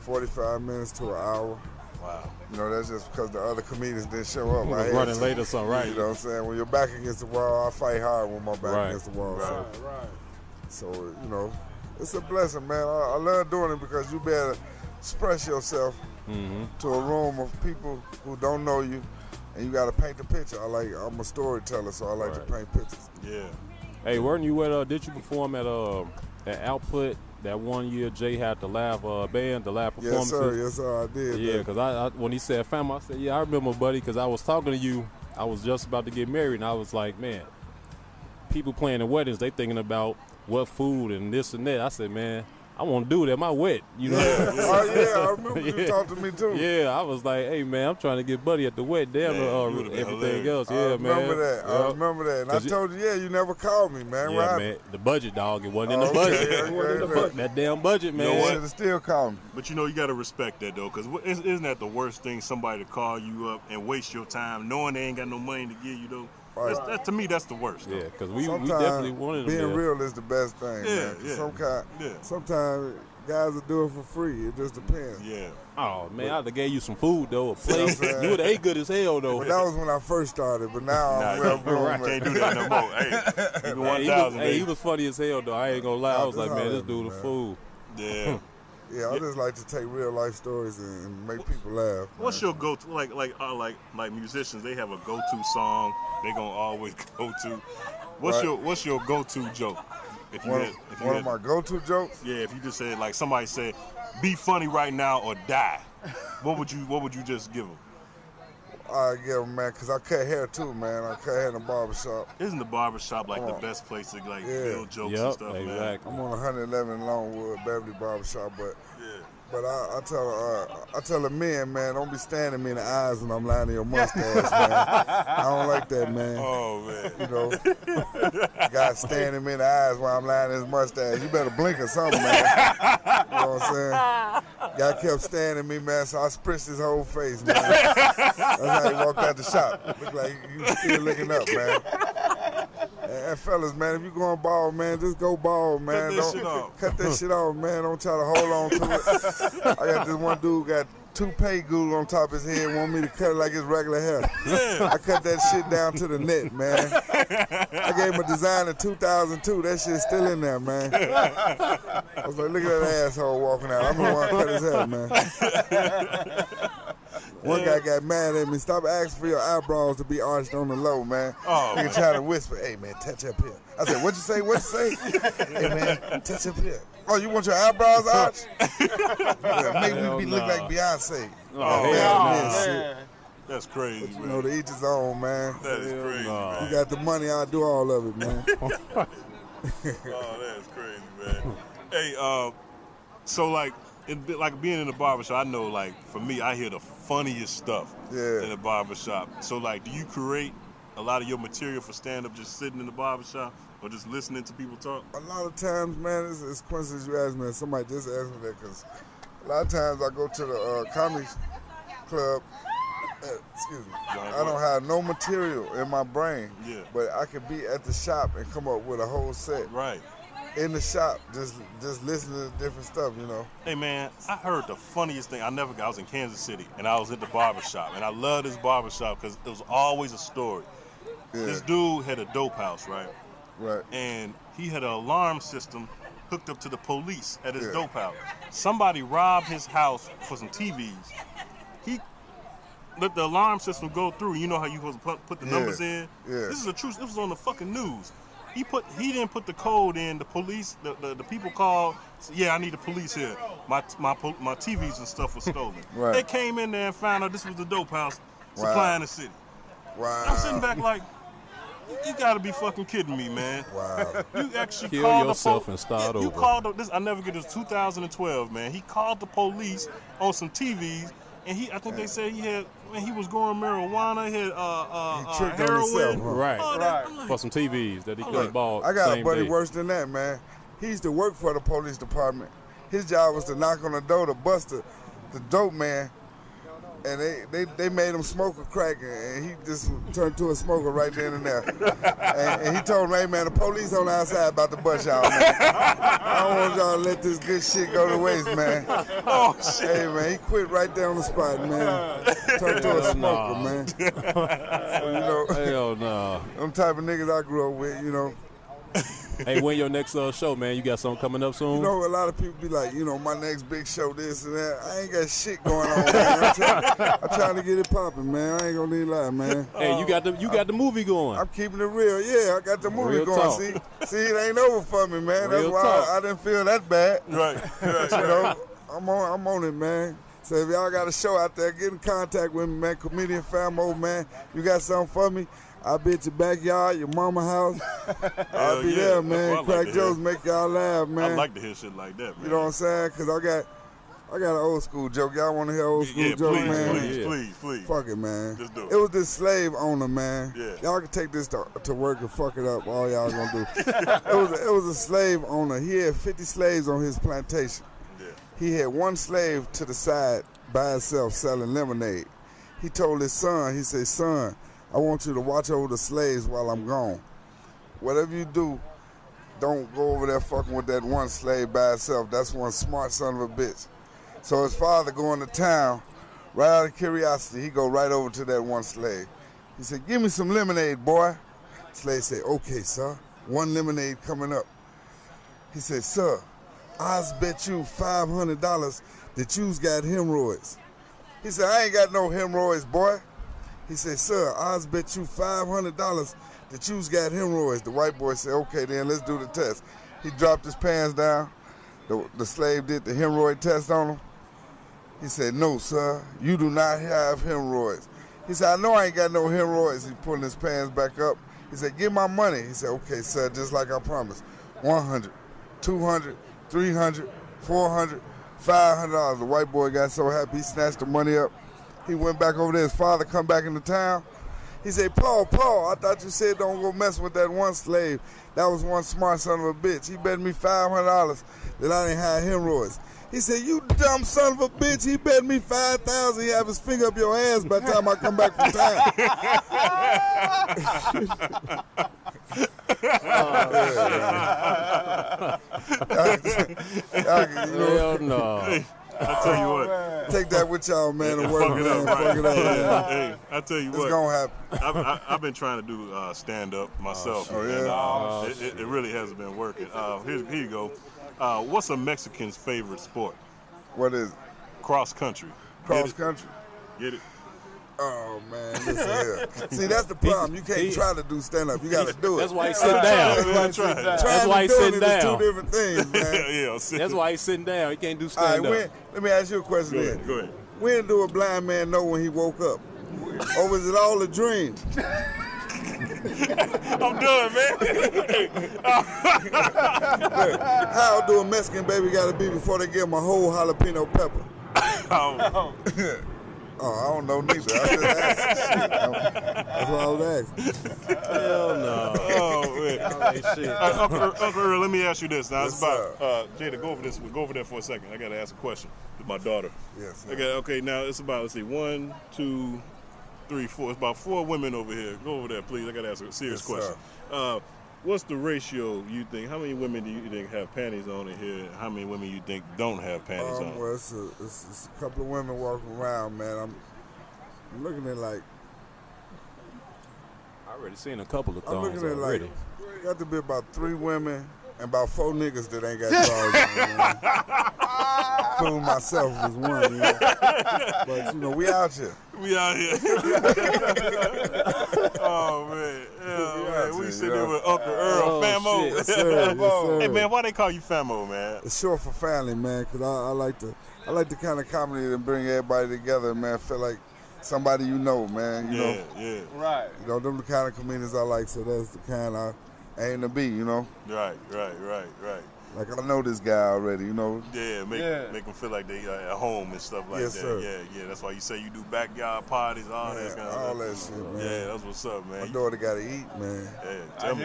45 minutes to an hour. Wow. That's just because the other comedians didn't show up. I was running late or something, right? You know what I'm saying? When you're back against the wall, I fight hard when my back against the wall. Right. So, it's a blessing, man. I love doing it because you better express yourself to a room of people who don't know you, and you got to paint the picture. I'm a storyteller, so I like to paint pictures. Yeah. Hey, weren't you did you perform at Output that one year Jay had the live band, the live performances. Yes, sir, I did. Yeah, because I when he said Famo, I said, yeah, I remember, buddy, because I was talking to you. I was just about to get married, and I was like, man, people playing in weddings, they thinking about what food and this and that. I said, man, I want to do it at my wedding. You know? Oh, yeah, I remember you talked to me, too. Yeah, I was like, hey, man, I'm trying to get Buddy at the wedding. Damn, everything else. Yeah, man. I remember that. And I told you, you never called me, man. Yeah, man. The budget, dog. It wasn't in the budget. It wasn't in the budget. That damn budget, man. You know what? Should have still called me. But, you got to respect that, though, because isn't that the worst thing, somebody to call you up and waste your time knowing they ain't got no money to give you, though? Right. To me, that's the worst. Yeah, because we definitely wanted them. Being real is the best thing, man. Sometimes guys will do it for free. It just depends. Yeah. Oh, man, I'd have gave you some food, though, a plate. You would have ate good as hell, though. Well, that was when I first started, but now I'm well grown. I can't do that no more. Hey, he was funny as hell, though. I ain't going to lie. I was like, man, this dude a fool. Yeah. Yeah, I just like to take real life stories and make people laugh. What's your go-to? Like musicians, they have a go-to song they gonna always go to. What's your go-to joke? One of my go-to jokes? Yeah, if you just said like somebody said, "Be funny right now or die," what would you just give them? I give them, man, because I cut hair too, man. I cut hair in the barbershop. Isn't the barbershop like the best place to build jokes and stuff, man? I'm on 111 Longwood, Beverly Barbershop, but I tell the men, man, don't be staring me in the eyes when I'm lying in your mustache, man. I don't like that, man. Oh, man. Guy staring me in the eyes while I'm lying in his mustache. You better blink or something, man. You know what I'm saying? Guy kept staring at me, man, so I spritzed his whole face, man. That's how he walked out the shop. Looked like you still looking up, man. And fellas, man, if you going bald, man, just go bald, man. Cut that shit off, man. Don't try to hold on to it. I got this one dude got toupee glue on top of his head, want me to cut it like his regular hair. I cut that shit down to the net, man. I gave him a design in 2002. That shit's still in there, man. I was like, look at that asshole walking out. I'm the one cut his hair, man. One guy got mad at me. Stop asking for your eyebrows to be arched on the low, man. Nigga trying to whisper, hey, man, touch up here. I said, what you say? What you say? Hey, man, touch up here. Oh, you want your eyebrows arched? Make me look like Beyonce. Man. That's crazy, but, man. To each his own, man. That is crazy, man. You got the money, I'll do all of it, man. That's crazy, man. Hey, so, like being in the barbershop, I know, like, for me, I hear the funniest stuff in the barbershop. So, like, do you create a lot of your material for stand-up just sitting in the barbershop or just listening to people talk? A lot of times, man, it's coincidence you ask me. Somebody just asked me that because a lot of times I go to the comedy club. Excuse me. I don't have no material in my brain, but I could be at the shop and come up with a whole set. Right. In the shop, just listening to different stuff, you know. Hey, man, I heard the funniest thing. I was in Kansas City, and I was at the barbershop, and I love this barbershop because there was always a story. Yeah. This dude had a dope house, right? Right. And he had an alarm system hooked up to the police at his dope house. Somebody robbed his house for some TVs. He let the alarm system go through. You know how you supposed to put the numbers in? Yeah. This is the truth. This was on the fucking news. He didn't put the code in. The police, the people called. I need the police here. My TVs and stuff was stolen. Right. They came in there and found out this was the dope house supplying the city. Wow. I'm sitting back like, you gotta be fucking kidding me, man. Wow. You actually Kill called yourself the and start over. You called this. I never get this. 2012, man. He called the police on some TVs, and I think they said he was growing marijuana. He had heroin. Right. For some TVs that he could have bought. I got same a buddy day. worse than that, man. He used to work for the police department. His job was to knock on the door to bust the dope man. And they made him smoke a crack, and he just turned to a smoker right then and there. and he told me, hey, man, the police on the outside about to bust y'all, man. I don't want y'all to let this good shit go to waste, man. Oh, shit. Hey, man, he quit right there on the spot, man. Turned to a smoker, man. So, Hell no. Them type of niggas I grew up with, you know. Hey, when your next show, man? You got something coming up soon? You know, a lot of people be like, you know, my next big show, this and that. I ain't got shit going on, man. I'm trying to get it popping, man. I ain't gonna need to lie, man. Hey, you got the movie going. I'm keeping it real. Yeah, I got the movie Real going. talk. See, it ain't over for me, man. Real That's why talk. I didn't feel that bad. Right. You know, I'm on it, man. So if y'all got a show out there, get in contact with me, man. Comedian Famo, man. You got something for me? I'll be at your backyard, your mama house. I'll be there, man. Crack jokes, make y'all laugh, man. I like to hear shit like that, man. You know what I'm saying? Because I got an old school joke. Y'all want to hear old school joke, please, man? Please. Fuck it, man. Just do it. It was this slave owner, man. Yeah. Y'all can take this to work and fuck it up. All y'all gonna do. It was a slave owner. He had 50 slaves on his plantation. Yeah. He had one slave to the side by himself selling lemonade. He told his son, he said, son, I want you to watch over the slaves while I'm gone. Whatever you do, don't go over there fucking with that one slave by himself. That's one smart son of a bitch. So his father going to town, right out of curiosity, he go right over to that one slave. He said, give me some lemonade, boy. Slave said, okay, sir. One lemonade coming up. He said, sir, I'll bet you $500 that you's got hemorrhoids. He said, I ain't got no hemorrhoids, boy. He said, sir, I'll bet you $500 that you's got hemorrhoids. The white boy said, okay, then let's do the test. He dropped his pants down. The slave did the hemorrhoid test on him. He said, no, sir, you do not have hemorrhoids. He said, I know I ain't got no hemorrhoids. He pulling his pants back up. He said, give my money. He said, okay, sir, just like I promised. 100, 200, 300, 400, $500. The white boy got so happy, he snatched the money up. He went back over there. His father come back into town. He said, Paul, I thought you said don't go mess with that one slave. That was one smart son of a bitch. He bet me $500 that I didn't have hemorrhoids. He said, you dumb son of a bitch. He bet me $5,000. He have his finger up your ass by the time I come back from town. Hell no. I tell you what. Take that with y'all, man, and work, Fuck it man. up, Fuck it up, man. Hey, I tell you what. It's going to happen. I've been trying to do stand-up myself. Oh, yeah? And, it really hasn't been working. Here you go. What's a Mexican's favorite sport? What is it? Cross country. Cross country? Get it? Oh, man, listen here. See, that's the problem. You can't try to do stand-up. You got to do it. That's why he's sitting down. That's why he's sitting down. It's two different things, man. That's why he's sitting down. He can't do stand-up. All right, let me ask you a question then. Go ahead. When do a blind man know when he woke up? Or was it all a dream? I'm done, man. How do a Mexican baby got to be before they give him a whole jalapeno pepper? Oh, I don't know neither. I just asked. That's what I was asking. Hell no. Oh, man. Uncle Earl, let me ask you this. Now, it's about, Jada, go over there for a second. I got to ask a question with my daughter. Yes, sir. Okay, now it's about, let's see, 1, 2, 3, 4. It's about 4 women over here. Go over there, please. I got to ask a serious question. What's the ratio you think? How many women do you think have panties on in here? How many women you think don't have panties on? Well, it's a couple of women walking around, man. I'm looking at like. I already seen a couple of I'm thongs looking at already. like. Got to be about 3 women and about 4 niggas that ain't got drawers on. Including myself was one, you know. But you know, we out here. We out here. Oh, man. Yeah, man. We sitting there with Uncle Earl, Famo. Yes, sir. Yes, sir. Hey, man, why they call you Famo, man? It's short for family, man, because I like the kind of comedy that bring everybody together, man. Feel like somebody you know, man. You know? Yeah. Right. You know, them the kind of comedians I like, so that's the kind I aim to be, you know? Right. Like, I know this guy already, you know? Yeah, make them feel like they at home and stuff like Yes, that. sir. Yeah. That's why you say you do backyard parties, all that kind of all stuff. that shit, man. Yeah, that's what's up, man. My daughter got to eat, man. Yeah, tell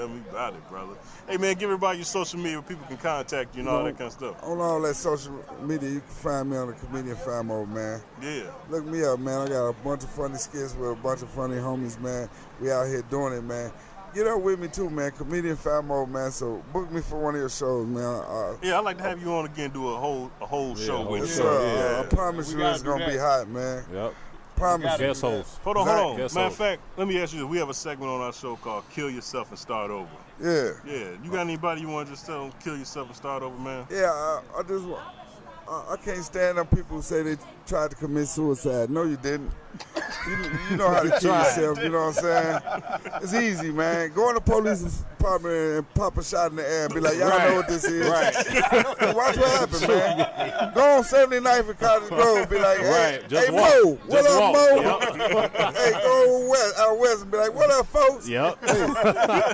me about it, brother. Hey, man, give everybody your social media where people can contact you and all that kind of stuff. On all that social media, you can find me on the Comedian Famo, man. Yeah. Look me up, man. I got a bunch of funny skits with a bunch of funny homies, man. We out here doing it, man. Get up with me too, man. Comedian Famo, man. So book me for one of your shows, man. Yeah, I'd like to have you on again, do a whole show with Yes, you. sir. I promise you it's gonna be hot, man. Yep. Promise. Guest host. Hold on. Guest Matter of host. fact, let me ask you this. We have a segment on our show called Kill Yourself and Start Over. Yeah. Yeah. You got anybody you want to just tell them kill yourself and start over, man? Yeah, I just want. I can't stand them people who say they tried to commit suicide. No, you didn't. You know how to kill yourself, you know what I'm saying? It's easy, man. Go in the police department and pop a shot in the air and be like, y'all know what this is. Right. Watch what happens, man. Go on 79th and Cottage Grove, be like, hey, Just hey walk. Mo, what Just up, walk. Mo? Hey, go out west and be like, what up, folks? Yep. Hey,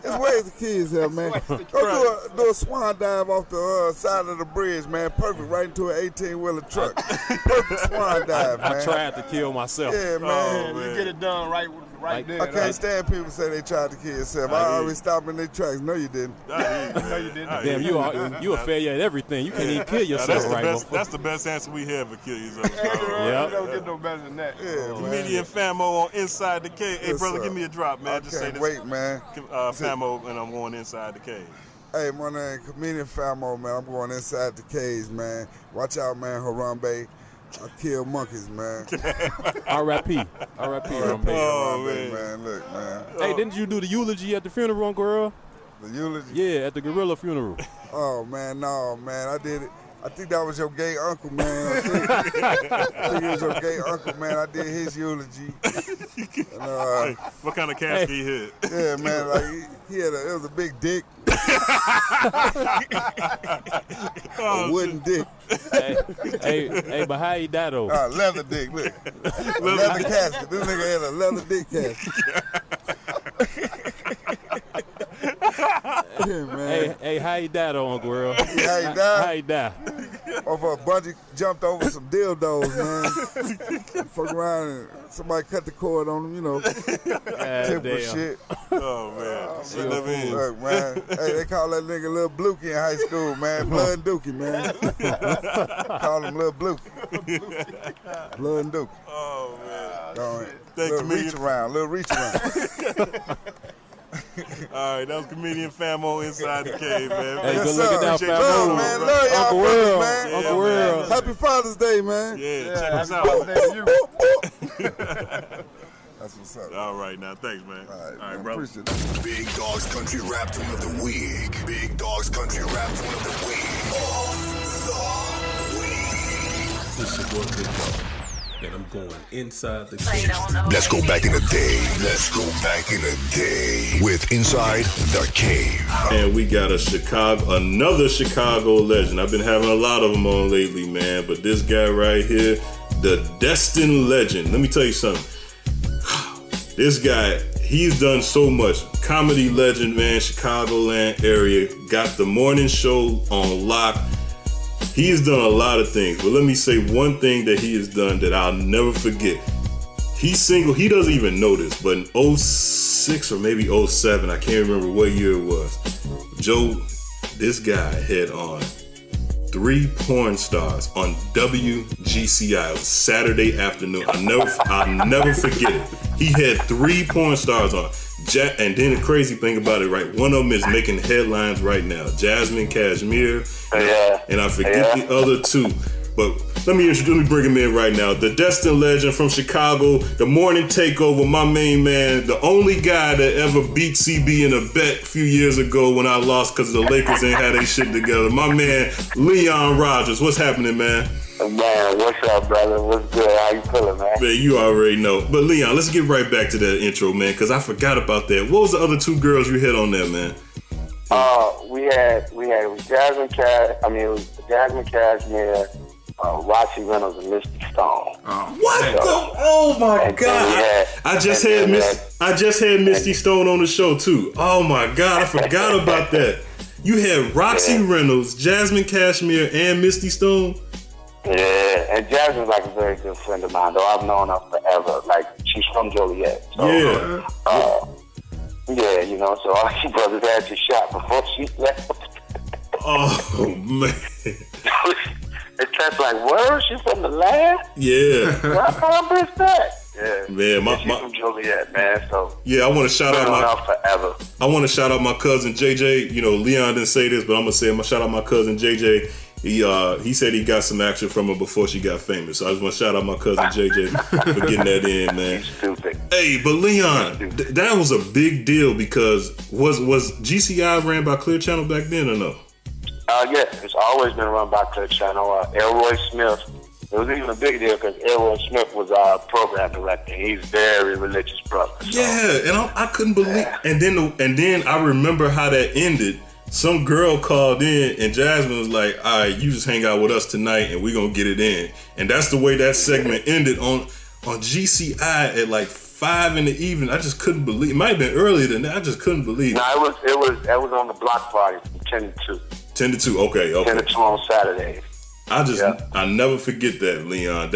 there's ways the kids here, man. Go do a swan dive off the side of the bridge, man. Perfect, right into an 18-wheeler truck. Perfect swan dive, man. I tried to kill myself. Yeah, man. You get it done right there. I can't stand people say they tried to kill themselves. I always stop in their tracks. No, you didn't. No, you didn't. Damn, you a failure at everything. You can't even kill yourself That's the best answer we have for kill yourself. You don't get no better than that. Yeah, Comedian Famo on Inside the Cave. Hey, Yes, brother, sir. give me a drop, man. I Just say can't this. wait, man. Famo, and I'm going Inside the Cave. Hey, my name Comedian Famo, man. I'm going inside the cage, man. Watch out, man, Harambe. I kill monkeys, man. R.I.P. Oh, man. Look, man. Hey, didn't you do the eulogy at the funeral, girl? The eulogy? Yeah, at the gorilla funeral. Oh, man, no, man. I did it. I think that was your gay uncle, man. I think it was your gay uncle, man. I did his eulogy. And, what kind of casket he hit? Yeah, man, like he had it was a big dick. A wooden dick. Hey, but how he died though? Leather dick, look. A leather casket. This nigga had a leather dick casket. Yeah, man. Hey, how he died though, Uncle Earl? How he died? How he died? Over a bungee, jumped over some dildos, man. Fuck around and somebody cut the cord on him, you know. Temper shit. Oh, man. Look, man. Hey, they call that nigga Lil Blukey in high school, man. Blood and Dookie, man. Call him Lil Blukey. Blood and Dookie. Oh, man. Little reach around. All right, that was Comedian Famo Inside the Cave, man. Hey, Yes, good looking out, sir. Famo. Love, man. Love y'all Uncle brothers, Earl, man. Uncle Earl. Happy Father's Day, man. Yeah, check us Happy out. Father's Day to you. That's what's up. All right, now, thanks, man. All right, man, brother. appreciate it. Big Dog's Country Rap Tune of the Week. Big Dog's Country Rap Tune of the Week. Of the Week. It's your boy Big Dog, and I'm going inside the cage. Let's go back in the day. Let's go back in the day with Inside the Cave. And we got another Chicago legend. I've been having a lot of them on lately, man. But this guy right here, the Destin Legend. Let me tell you something. This guy, he's done so much. Comedy legend, man, Chicagoland area. Got the morning show on lock. He's done a lot of things, but let me say one thing that he has done that I'll never forget. He's single. He doesn't even know this, but in 06 or maybe 07, I can't remember what year it was. Joe, this guy had on 3 porn stars on WGCI. It was Saturday afternoon. I'll never forget it. He had 3 porn stars on. And then the crazy thing about it, right? One of them is making headlines right now. Jasmine Cashmere, and I forget the other 2. But let me bring him in right now. The Destin Legend from Chicago, the morning takeover, my main man, the only guy that ever beat CB in a bet a few years ago when I lost because the Lakers ain't had their shit together. My man, Leon Rogers. What's happening, man? Man, what's up, brother? What's good? How you feeling, man? Man, you already know. But Leon, let's get right back to that intro, man, because I forgot about that. What was the other 2 girls you hit on there, man? It was Jasmine Cashmere, Roxy Reynolds, and Misty Stone. Oh my God! I just had Misty Stone on the show too. Oh my God! I forgot about that. You had Roxy Reynolds, Jasmine Cashmere, and Misty Stone. Yeah, and Jasmine's like a very good friend of mine, though I've known her forever. Like, she's from Joliet. So, yeah, you know, so all you brothers had your shot before she left. Oh, man. It's just like, where is she from the land? Yeah. How is that? Yeah. Man, she's from Joliet, man, so. Yeah, I want to shout out forever. I want to shout out my cousin JJ. You know, Leon didn't say this, but I'm going to say shout out my cousin JJ. He said he got some action from her before she got famous. So I just want to shout out my cousin JJ for getting that in, man. Stupid. Hey, but Leon, that was a big deal because was GCI ran by Clear Channel back then or no? Yeah, it's always been run by Clear Channel. Elroy Smith. It was even a big deal because Elroy Smith was our program director. He's very religious brother. So. Yeah, and I couldn't believe. And then I remember how that ended. Some girl called in and Jasmine was like, "All right, you just hang out with us tonight and we're gonna get it in." And that's the way that segment ended on GCI at like 5 in the evening. I just couldn't believe. It might have been earlier than that. I just couldn't believe. No, it was on the block party from 10 to 2. 10 to 2. Okay. 10 to 2 on Saturdays. I never forget that, Leon.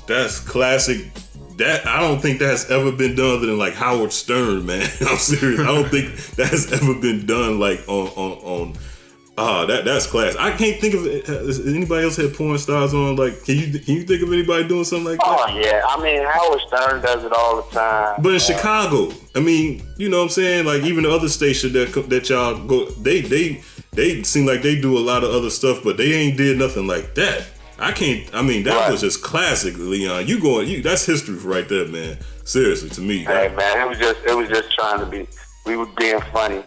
That's classic. That I don't think that's ever been done other than like Howard Stern, man. I'm serious. I don't think that has ever been done like on that's class. I can't think of it. Has anybody else had porn stars on? Like, can you think of anybody doing something like that? Oh yeah, I mean Howard Stern does it all the time. But in Chicago, I mean, you know what I'm saying? Like even the other station that y'all go, they seem like they do a lot of other stuff, but they ain't did nothing like that. That was just classic, Leon. That's history right there, man. Seriously, to me. Hey, man, it was just trying to be, we were being funny,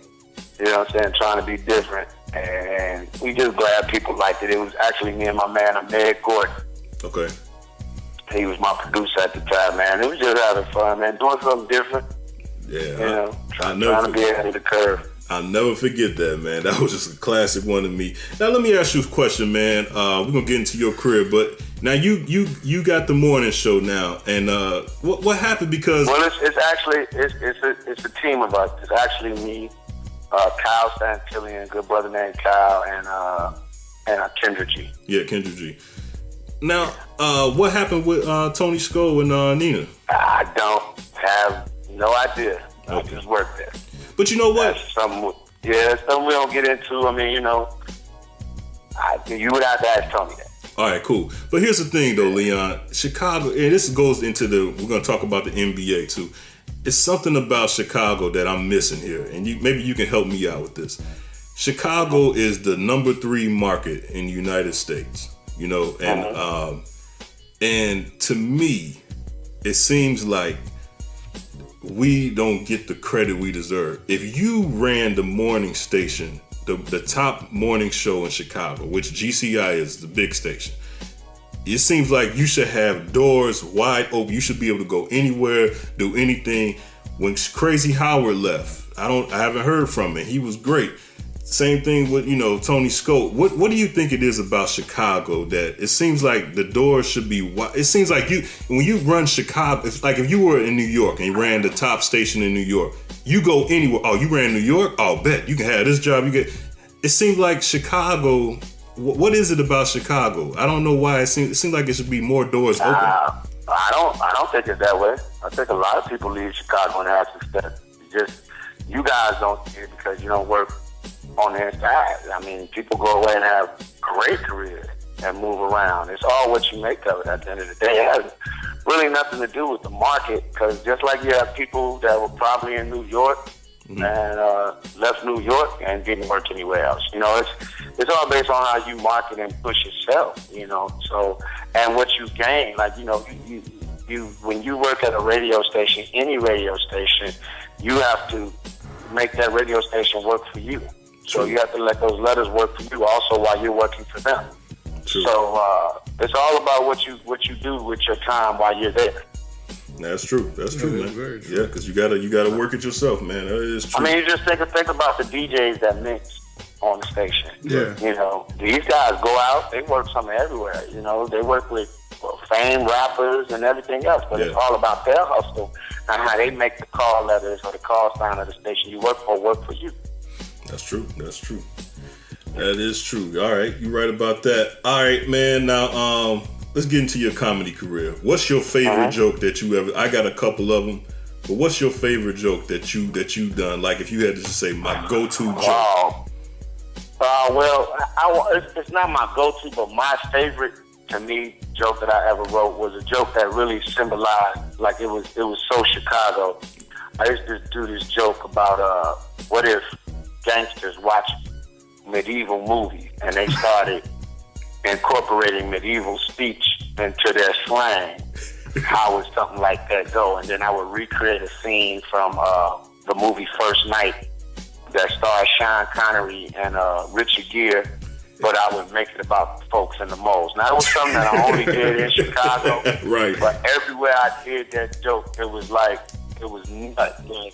you know what I'm saying, trying to be different. And we just glad people liked it. It was actually me and my man, Ahmed Gordon. Okay. He was my producer at the time, man. It was just having fun, man, doing something different. Yeah. Trying to be ahead of the curve. I'll never forget that, man. That was just a classic one to me. Now let me ask you a question, man. We're gonna get into your career, but now you got the morning show now, and what happened? Because it's actually a team of us. It's actually me, Kyle Santillian, good brother named Kyle, and Kendra G. Yeah, Kendra G. Now, what happened with Tony Sko and Nina? I don't have no idea. I just worked there. But you know what? That's something we don't get into. I mean, you know, you would have to ask Tony that. All right, cool. But here's the thing, though, Leon. Chicago, and this goes into we're going to talk about the NBA, too. It's something about Chicago that I'm missing here, and maybe you can help me out with this. Chicago is the number 3 market in the United States, you know, and to me, it seems like we don't get the credit we deserve. If you ran the morning station, the top morning show in Chicago, which GCI is the big station, it seems like you should have doors wide open. You should be able to go anywhere, do anything. When Crazy Howard left, I haven't heard from him. He was great. Same thing with, Tony Sko. What do you think it is about Chicago that it seems like the doors should be wide? It seems like when you run Chicago, it's like if you were in New York and you ran the top station in New York, you go anywhere. Oh, you ran New York? Oh, bet you can have this job. It seems like Chicago. What is it about Chicago? I don't know why it seems like it should be more doors open. I don't think it's that way. I think a lot of people leave Chicago and have success. It's just you guys don't see it because you don't work on the inside. I mean, people go away and have great careers and move around. It's all what you make of it at the end of the day. It has really nothing to do with the market, because just like you have people that were probably in New York and left New York and didn't work anywhere else. It's all based on how you market and push yourself, So, and what you gain, like, you when you work at a radio station, any radio station, you have to make that radio station work for you. So you have to let those letters work for you also while you're working for them. True. So it's all about what you do with your time while you're there. That's true. That's true, man. Very true. Yeah, because you gotta work it yourself, man. That is true. I mean, you just think about the DJs that mix on the station. Yeah. These guys go out, they work something everywhere. They work with famed rappers and everything else, but it's all about their hustle and how they make the call letters or the call sign of the station you work for you. That's true. That is true. All right, you're right about that. All right, man. Now, let's get into your comedy career. What's your favorite joke that you ever? I got a couple of them, but what's your favorite joke that you've done? Like, if you had to just say my go-to joke. Well, it's not my go-to, but my favorite to me joke that I ever wrote was a joke that really symbolized, like, it was so Chicago. I used to do this joke about what if gangsters watch medieval movies and they started incorporating medieval speech into their slang. How would something like that go? And then I would recreate a scene from the movie First Night that stars Sean Connery and Richard Gere, but I would make it about the folks in the moles. Now, it was something that I only did in Chicago. Right. But everywhere I did that joke, it was nuts. Man.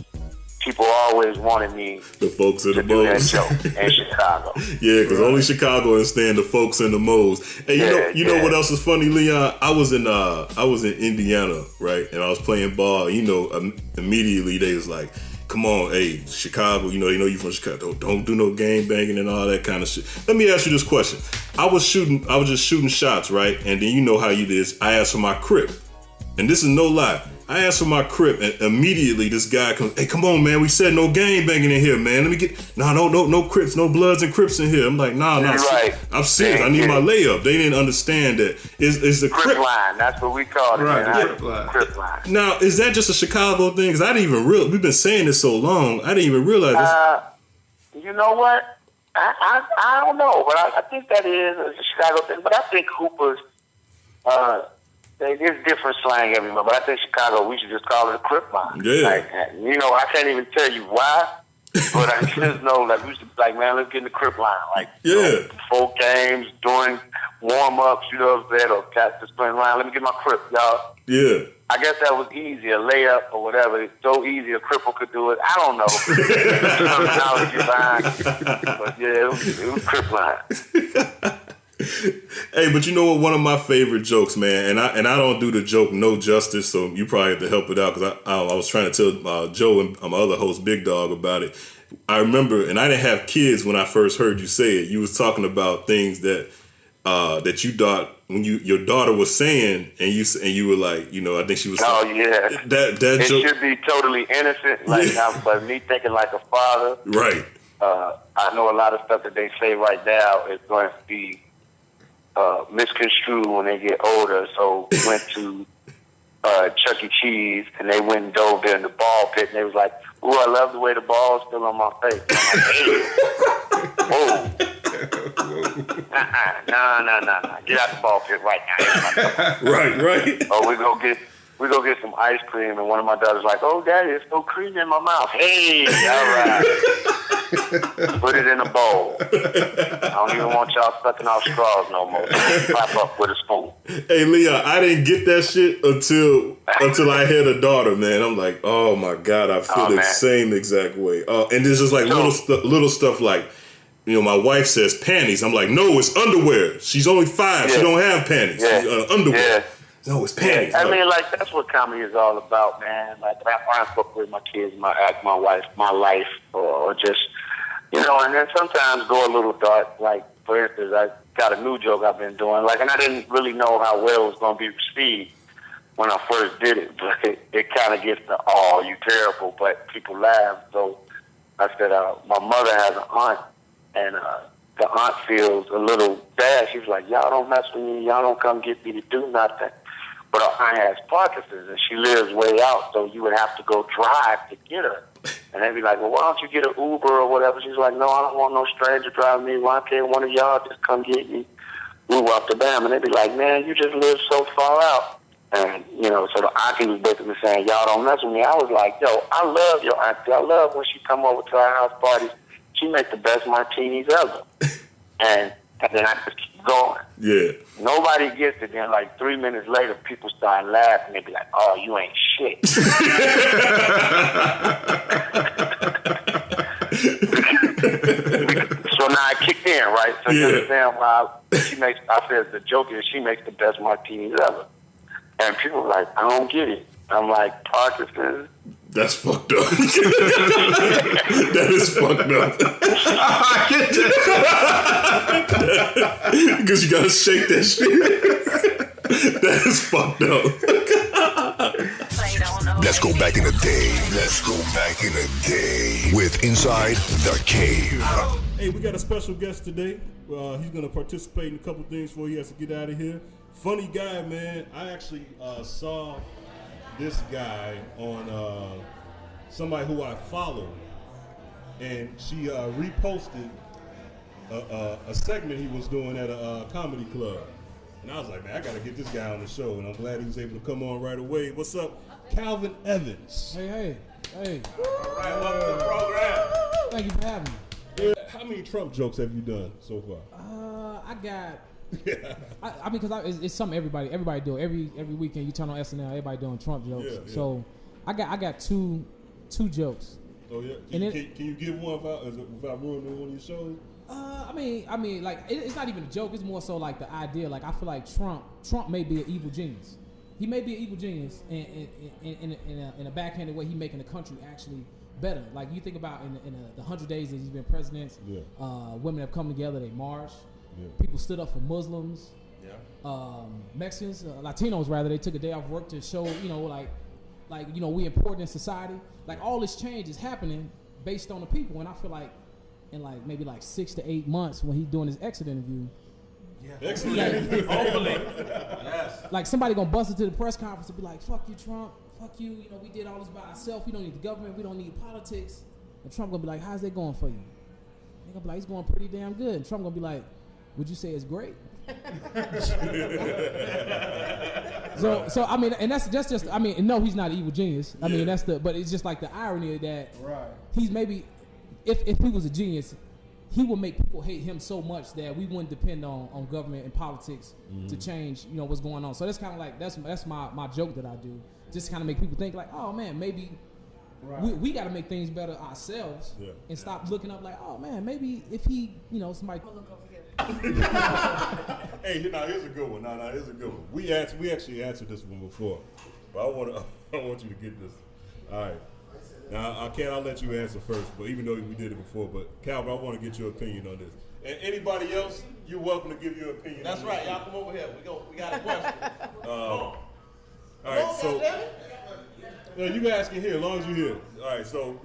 People always wanted me the folks in to the do that moles joke in Chicago. Yeah, because only Chicago understand the folks in the moles. Hey, you know what else is funny, Leon? I was in Indiana, right, and I was playing ball. Immediately they was like, "Come on, hey, Chicago. They know you from Chicago. Don't do no gang banging and all that kind of shit." Let me ask you this question. I was just shooting shots, right, and then you know how you did. I asked for my crib, and this is no lie. I asked for my crib, and immediately this guy comes, "Hey, come on, man. We said no gang banging in here, man. Let me get no Crips, no Bloods and Crips in here." I'm like, nah. Right. I'm serious. I need my layup. They didn't understand that. It's the Crip line. That's what we call it. Right. Man. Crip line. Now, is that just a Chicago thing? Because I didn't even realize. We've been saying this so long. I didn't even realize this. You know what? I don't know, but I think that is a Chicago thing. But I think Hoopers. There's different slang everywhere, but I think Chicago, we should just call it a Crip line. Yeah. I can't even tell you why, but I just know that we should be like, man, let's get in the Crip line. Before games, during warm-ups, or practice playing around, let me get my Crip, y'all. Yeah. I guess that was easy, a layup or whatever. It's so easy a cripple could do it. I don't know. But yeah, it was Crip line. Hey, but you know what? One of my favorite jokes, man, and I don't do the joke no justice, so you probably have to help it out because I was trying to tell Joe and my other host, Big Dog, about it. I remember, and I didn't have kids when I first heard you say it. You was talking about things that you thought when your daughter was saying, and you were like, I think she was. Oh yeah, that it joke should be totally innocent, but me thinking like a father, right? I know a lot of stuff that they say right now is going to be misconstrued when they get older. So we went to Chuck E. Cheese and they went and dove there in the ball pit and they was like, "Ooh, I love the way the ball's still on my face." I'm like, "Hey, no, get out the ball pit right now." Right. Oh, we go get some ice cream, and one of my daughters like, "Oh, Daddy, there's no cream in my mouth." Hey, all right. Put it in a bowl. I don't even want y'all sucking off straws no more. Clap up with a spoon. Hey, Leon, I didn't get that shit until I had a daughter, man. I'm like, oh my God, I feel the same exact way. And there's just like little stuff like, my wife says panties. I'm like, no, it's underwear. She's only 5. Yeah. She don't have panties. Yeah. She's, underwear. Yeah. No, it's panties. Yeah. I mean, that's what comedy is all about, man. Like, I fuck with my kids, my wife, my life, or just, and then sometimes go a little dark. Like, for instance, I got a new joke I've been doing, and I didn't really know how well it was going to be received when I first did it, but it kind of gets to, "Oh, you terrible," but people laugh. So I said, my mother has an aunt, and the aunt feels a little bad. She was like, "Y'all don't mess with me. Y'all don't come get me to do nothing." But her aunt has Parkinson's, and she lives way out, so you would have to go drive to get her. And they'd be like, "Well, why don't you get an Uber or whatever?" She's like, "No, I don't want no stranger driving me. Why can't one of y'all just come get me? Move up to Bam." And they'd be like, "Man, you just live so far out." And, so the auntie was basically saying, "Y'all don't mess with me." I was like, "Yo, I love your auntie. I love when she come over to our house parties. She makes the best martinis ever." And then I just keep going. Yeah. Nobody gets it. Then, 3 minutes later, people start laughing. They be like, "Oh, you ain't shit." So now I kicked in, right? So you understand why I said the joke is she makes the best martinis ever. And people are like, "I don't get it." I'm like, "Parkinson's." That's fucked up. That is fucked up. Because you gotta shake that shit. That is fucked up. Let's go back in the day with Inside the Cave. Hey, we got a special guest today. He's gonna participate in a couple things before he has to get out of here. Funny guy, man. I actually saw this guy on somebody who I follow, and she reposted a segment he was doing at a comedy club. And I was like, man, I got to get this guy on the show. And I'm glad he was able to come on right away. What's up, Calvin Evans? Hey. All right, welcome to the program. Thank you for having me. Yeah, how many Trump jokes have you done so far? I got. I mean, because it's something everybody do. Every weekend you turn on SNL, everybody doing Trump jokes. Yeah. So I got two jokes. Oh yeah. Can you give one without ruining one of your shows? I mean, like it's not even a joke. It's more so like the idea. Like I feel like Trump may be an evil genius. He may be an evil genius, and in a backhanded way, he making the country actually better. Like you think about in the 100 days that he's been president, women have come together. They marched. Yeah. People stood up for Muslims. Yeah. Mexicans, Latinos rather. They took a day off work to show we important in society. Like all this change is happening based on the people, and I feel like in maybe 6 to 8 months when he's doing his exit interview. Yeah. Excellent. Yes. Like somebody gonna bust into the press conference and be like, "Fuck you, Trump. Fuck you. You know we did all this by ourselves. We don't need the government. We don't need politics." And Trump gonna be like, "How's that going for you?" They gonna be like, "It's going pretty damn good." And Trump gonna be like, "Would you say it's great?" So I mean, and that's just I mean, no, he's not an evil genius. I mean, but it's just like the irony of that. Right. He's maybe if he was a genius, he would make people hate him so much that we wouldn't depend on government and politics to change, what's going on. So that's kind of like that's my joke that I do, just kind of make people think like, oh man, maybe we got to make things better ourselves and stop looking up like, oh man, maybe if he, somebody. Hey, now here's a good one. Now here's a good one. We actually answered this one before, but I want you to get this. All right. Now, I'll let you answer first, but even though we did it before, but Calvin, I want to get your opinion on this. And anybody else, you're welcome to give your opinion. That's right. This. Y'all come over here. We got a question. All right, so you can ask it here as long as you're here. All right, so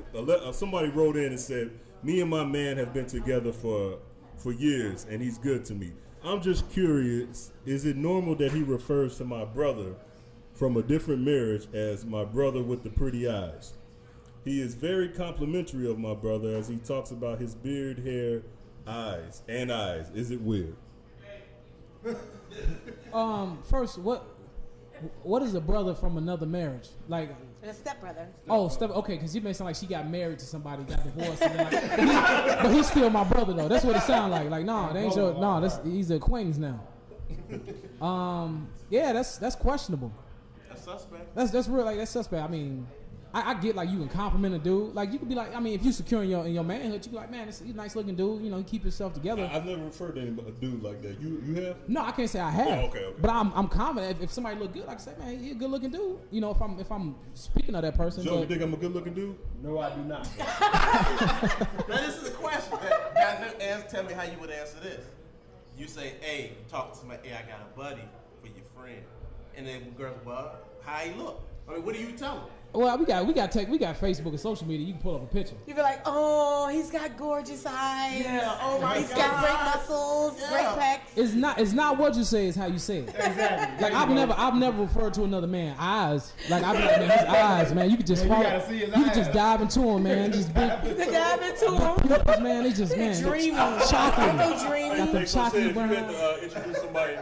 somebody wrote in and said, me and my man have been together for years, and he's good to me. I'm just curious, is it normal that he refers to my brother from a different marriage as my brother with the pretty eyes? He is very complimentary of my brother as he talks about his beard, hair, eyes. Is it weird? First, what is a brother from another marriage? Like a stepbrother. Oh, okay, because you may sound like she got married to somebody, got divorced, and then but he's still my brother though. That's what it sounds like. Like he's an acquaintance now. Yeah, that's questionable. That's suspect. That's real. Like that's suspect. I mean. I get like you can compliment a dude. Like you could be like, I mean, if you secure in your manhood, you be like, man, he's a nice looking dude. You keep yourself together. I've never referred to a dude like that. You have? No, I can't say I have. Oh, okay. But I'm confident if somebody look good, like I say, man, he's a good looking dude. If I'm speaking of that person. Joe, you think I'm a good looking dude? No, I do not. Now this is a question. Tell me how you would answer this. You say, hey, talk to somebody. Hey, I got a buddy for your friend, and then girls, well, how he look? I mean, what do you tell them? Well, we got Facebook and social media. You can pull up a picture. You be like, oh, he's got gorgeous eyes. Yeah. Oh my God. He's got great muscles, great pecs. It's not what you say, it's how you say it. Exactly. Like I've never referred to another man's eyes. Like I be like, man, his eyes, man. You could just follow. You could just dive into him, man. Just big. You could dive into him. Purples, man. They just dreamy. Chocolate. Got them chocolate brown. If you had to introduce somebody.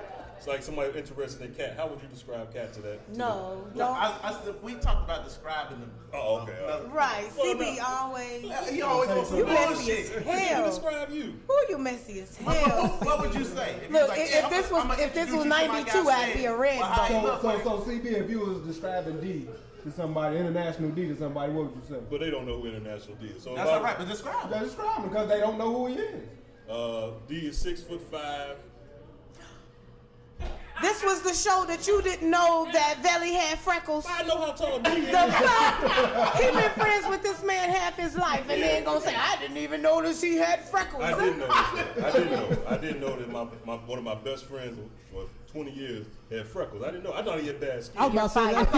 Like somebody interested in cat, how would you describe cat to that? No. We talked about describing them. Oh, okay. Right. CB always. He always goes you messy as hell. Describe you. Who you messy as hell? What would you say? Look, if this was 92, I'd be a red bone. So CB, if you was describing D to somebody, international D to somebody, what would you say? But they don't know who international D is. So that's all right. But describe him. Describe him because they don't know who he is. D is 6'5". This was the show that you didn't know that Velly had freckles. I know how tall D is. He been friends with this man half his life, and then gonna say, I didn't even notice he had freckles. I didn't know that. I didn't know that one of my best friends for 20 years had freckles. I didn't know. I thought he had bad skin. I was about to say that.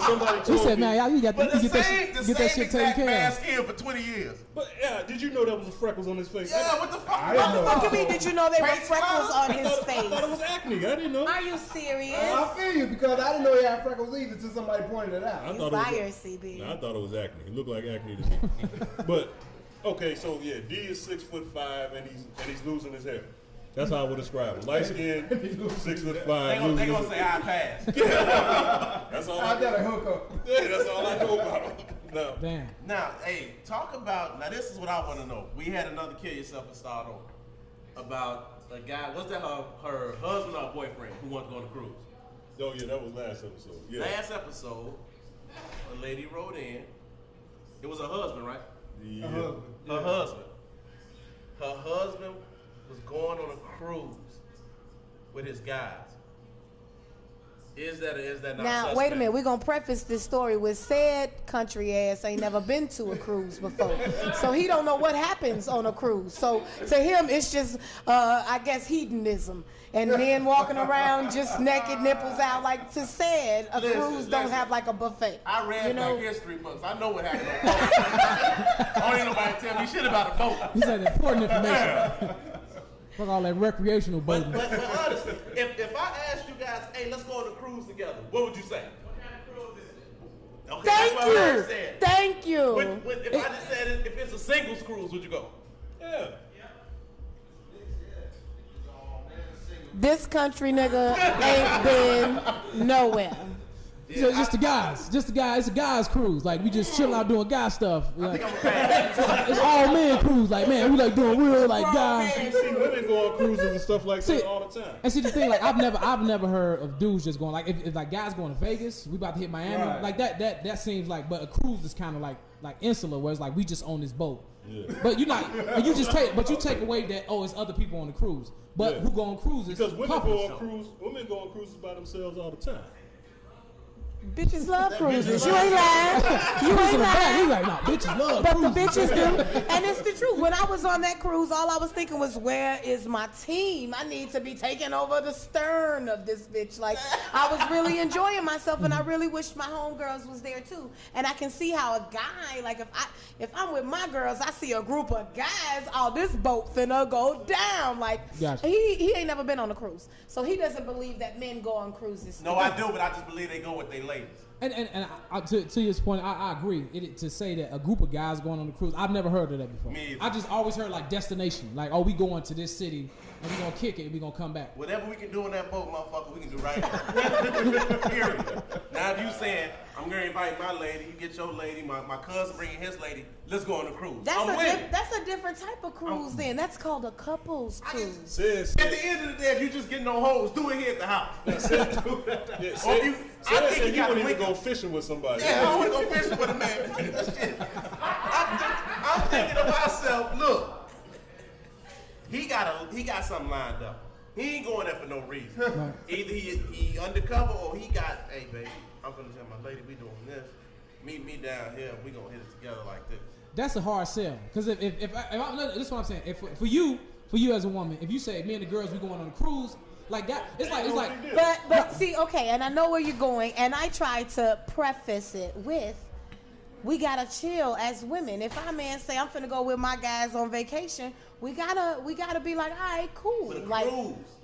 Somebody told he said, man, you get that shit taken care bad of. skin for 20 years. But yeah, did you know there was freckles on his face? Yeah, what the fuck? What do you mean? Did you know there were freckles on his face? I thought it was acne. I didn't know. Are you serious? I feel you because I didn't know he had freckles either until somebody pointed it out. CB. I thought it was acne. It looked like acne to me. But Okay, so yeah, D is 6'5" and he's losing his hair. That's how I would describe him. Light skin, 6'5". They gonna say I pass. That's all I got a hookup. Yeah, that's all I know about him. No. Damn. Now, hey, talk about, now this is what I want to know. We had another Kill Yourself and Start Over about a guy, was that her husband or boyfriend who wanted to go on a cruise? Oh yeah, that was last episode. Yeah. Last episode, a lady wrote in. It was her husband, right? Yeah. Her husband. Her husband was going on a cruise with his guys. Is that not Now, suspect? wait a minute. We're going to preface this story with said country ass ain't never been to a cruise before. So he don't know what happens on a cruise. So to him, it's just, I guess, hedonism. And men walking around just naked, nipples out. Like to said, a cruise don't have like a buffet. I read Black History books. I know what happened on boats. Don't ain't nobody tell me shit about a boat. You said important information. Fuck all that recreational boating. But honestly, if I asked you guys, hey, let's go on a cruise together, what would you say? Okay, Thank that's what I you. said. Thank you. If I just said if it's a singles cruise, would you go? Yeah. This country nigga ain't been nowhere. So just the guys. It's a guys cruise. Like we just chill out doing guy stuff. Like, it's all men cruise. Like man, we like doing real like guys. You see women go on cruises and stuff like that all the time. And see the thing, like I've never heard of dudes just going like if like guys going to Vegas, we about to hit Miami, Right. like that seems like, but a cruise is kind of like insular, where it's like we just on this boat. Yeah. But you take away that it's other people on the cruise. But who go on cruises? Because women couples. women go on cruises by themselves all the time. Bitches love cruises. You ain't lying. You ain't lying. He's like, no, bitches love But cruises. the bitches do. And it's the truth. When I was on that cruise, all I was thinking was, where is my team? I need to be taking over the stern of this bitch. Like, I was really enjoying myself, and I really wished my homegirls was there too. And I can see how a guy, like if I'm with my girls, I see a group of guys, this boat finna go down. Like, Gotcha. he ain't never been on a cruise. So he doesn't believe that men go on cruises. No, I do, but I just believe they go with their ladies. And to his point, I agree. To say that a group of guys going on a cruise, I've never heard of that before. Me either. I just always heard like destination, like we going to this city and we gonna kick it and we gonna come back. Whatever we can do in that boat, motherfucker, we can do right now. Period. Now, if you saying, I'm going to invite my lady, you get your lady, my cousin bringing his lady, let's go on a cruise. That's a different type of cruise then. That's called a couples cruise. At the end of the day, if you just get no hoes, do it here at the house. I think you wouldn't even go fishing with somebody. Yeah, I want to go fishing with a man. That shit. I'm thinking to myself, look, he got something lined up. He ain't going there for no reason. Right. Either he undercover or he got, hey baby, I'm gonna tell my lady we doing this. Meet me down here. We gonna hit it together like this. That's a hard sell. Because if this is what I'm saying. If for you as a woman, if you say me and the girls we going on a cruise, like that, it's like. But see, okay, and I know where you're going, and I try to preface it with, we gotta chill as women. If our man say I'm finna go with my guys on vacation, we gotta be like, all right, cool. Like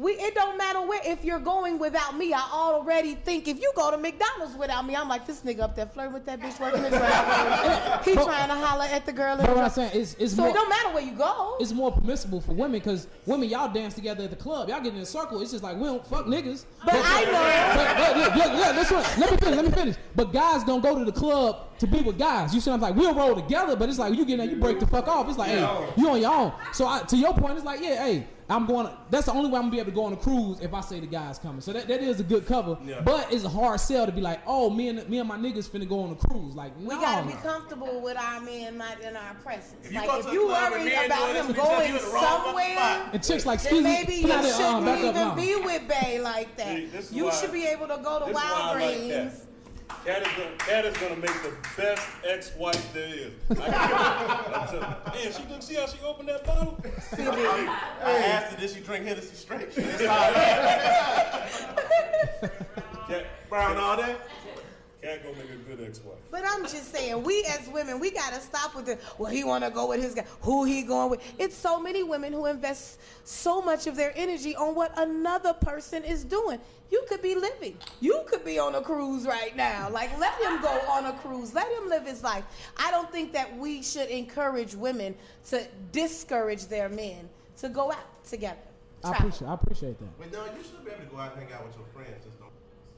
it don't matter where. If you're going without me, I already think if you go to McDonald's without me, I'm like, this nigga up there flirting with that bitch working the drive. He trying to holler at the girl. But what I'm saying is, so more, it don't matter where you go. It's more permissible for women because women y'all dance together at the club. Y'all get in a circle. It's just like we don't fuck niggas. But I know. But that's what. Let me finish. But guys don't go to the club to be with guys. You see, I'm like we'll roll together, but it's like you get in there, you break the fuck off. It's like, hey, you on your own. So to your point, it's like, yeah, hey, I'm going. That's the only way I'm gonna be able to go on a cruise if I say the guy's coming. So that is a good cover. Yeah. But it's a hard sell to be like, oh, me and my niggas finna go on a cruise. Like, we gotta be comfortable with our men not in our presence. If you worry about him going somewhere, and chicks like, then maybe you shouldn't even be with Bae like that. You should be able to go to Wild Greens. Cat is gonna make the best ex-wife there is. Man, see how she opened that bottle? I asked her, did she drink Hennessy straight? Brown all day? Cat gonna make a good ex-wife. But I'm just saying, we as women, we gotta stop with the, well, he wanna go with his guy, who he going with. It's so many women who invest so much of their energy on what another person is doing. You could be living. You could be on a cruise right now. Like, let him go on a cruise. Let him live his life. I don't think that we should encourage women to discourage their men to go out together. I appreciate that. But no, you should be able to go out and hang out with your friends. Just don't.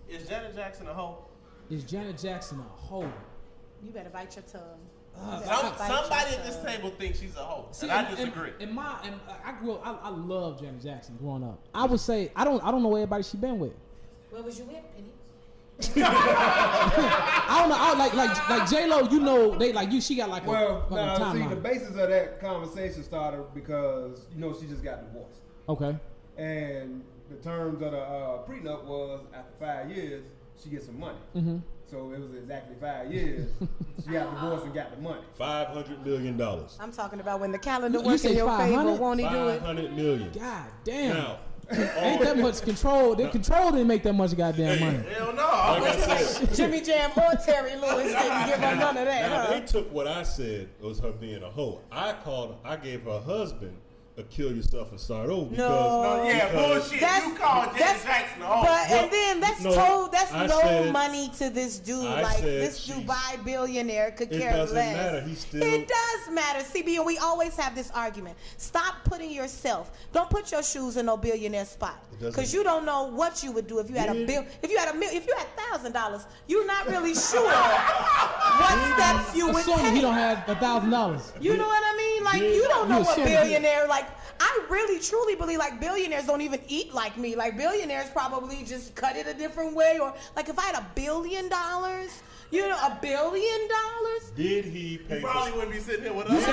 Is Janet Jackson a hoe? Is Janet Jackson a hoe? You better bite your tongue. Somebody at this table thinks she's a hoe, and I disagree. I grew up. I love Janet Jackson growing up. I would say I don't know everybody she been with. Where was you with, Penny? I don't know. Like J-Lo, you know, they like you. She got like well, a now see, timeline. the basis of that conversation started because you know she just got divorced. Okay. And the terms of the prenup was after 5 years she gets some money. Mm-hmm. So it was exactly 5 years. She got divorced and got the money. $500 million. I'm talking about when the calendar You works in say your 500? favor, won't he do it? $500 million. God damn. Now, ain't that much control. The control didn't make that much goddamn money. Hell no. Like I said, Jimmy Jam or Terry Lewis didn't give her none of that. now, Huh? they took what I said was her being a hoe. I gave her husband a kill yourself and start over because bullshit. You called Janet Jackson a hoe. But and then that's no said, money to this dude. I Like said this Dubai billionaire could care doesn't less. matter. He still. It does matter, CB, and we always have this argument. Stop putting yourself. Don't put your shoes in no billionaire spot because you don't know what you would do if you had a bill. If you had $1,000, you're not really sure what steps you would Assuming take. he don't have $1,000. You know what I mean? Like you don't know what billionaire like. I really truly believe like billionaires don't even eat like me. Like billionaires probably just cut it a different way. Or like if I had $1 billion, you know, $1 billion. Did he pay? He probably wouldn't be sitting here with us.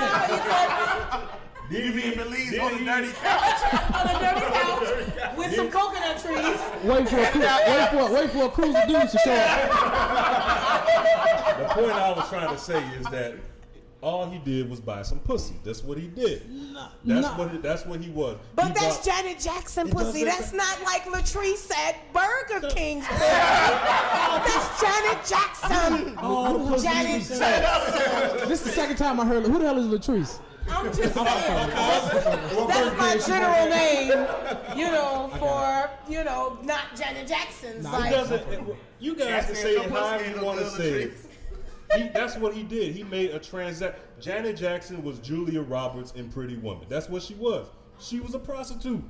Did he be in Belize on the dirty couch? On the dirty couch with some coconut trees. Wait for a cruise of dudes to show up. The point I was trying to say is that all he did was buy some pussy. That's what he did. That's what he was. But that's Janet Jackson pussy. That's not like Latrice at Burger King's pussy. That's Janet Jackson. Janet Jackson. This is the second time I heard. Who the hell is Latrice? I'm just saying. That's my general name, you know, for, you know, not Janet Jackson's. You guys can say it however you want to say it. That's what he did. He made a transaction. Janet Jackson was Julia Roberts in Pretty Woman. That's what she was. She was a prostitute.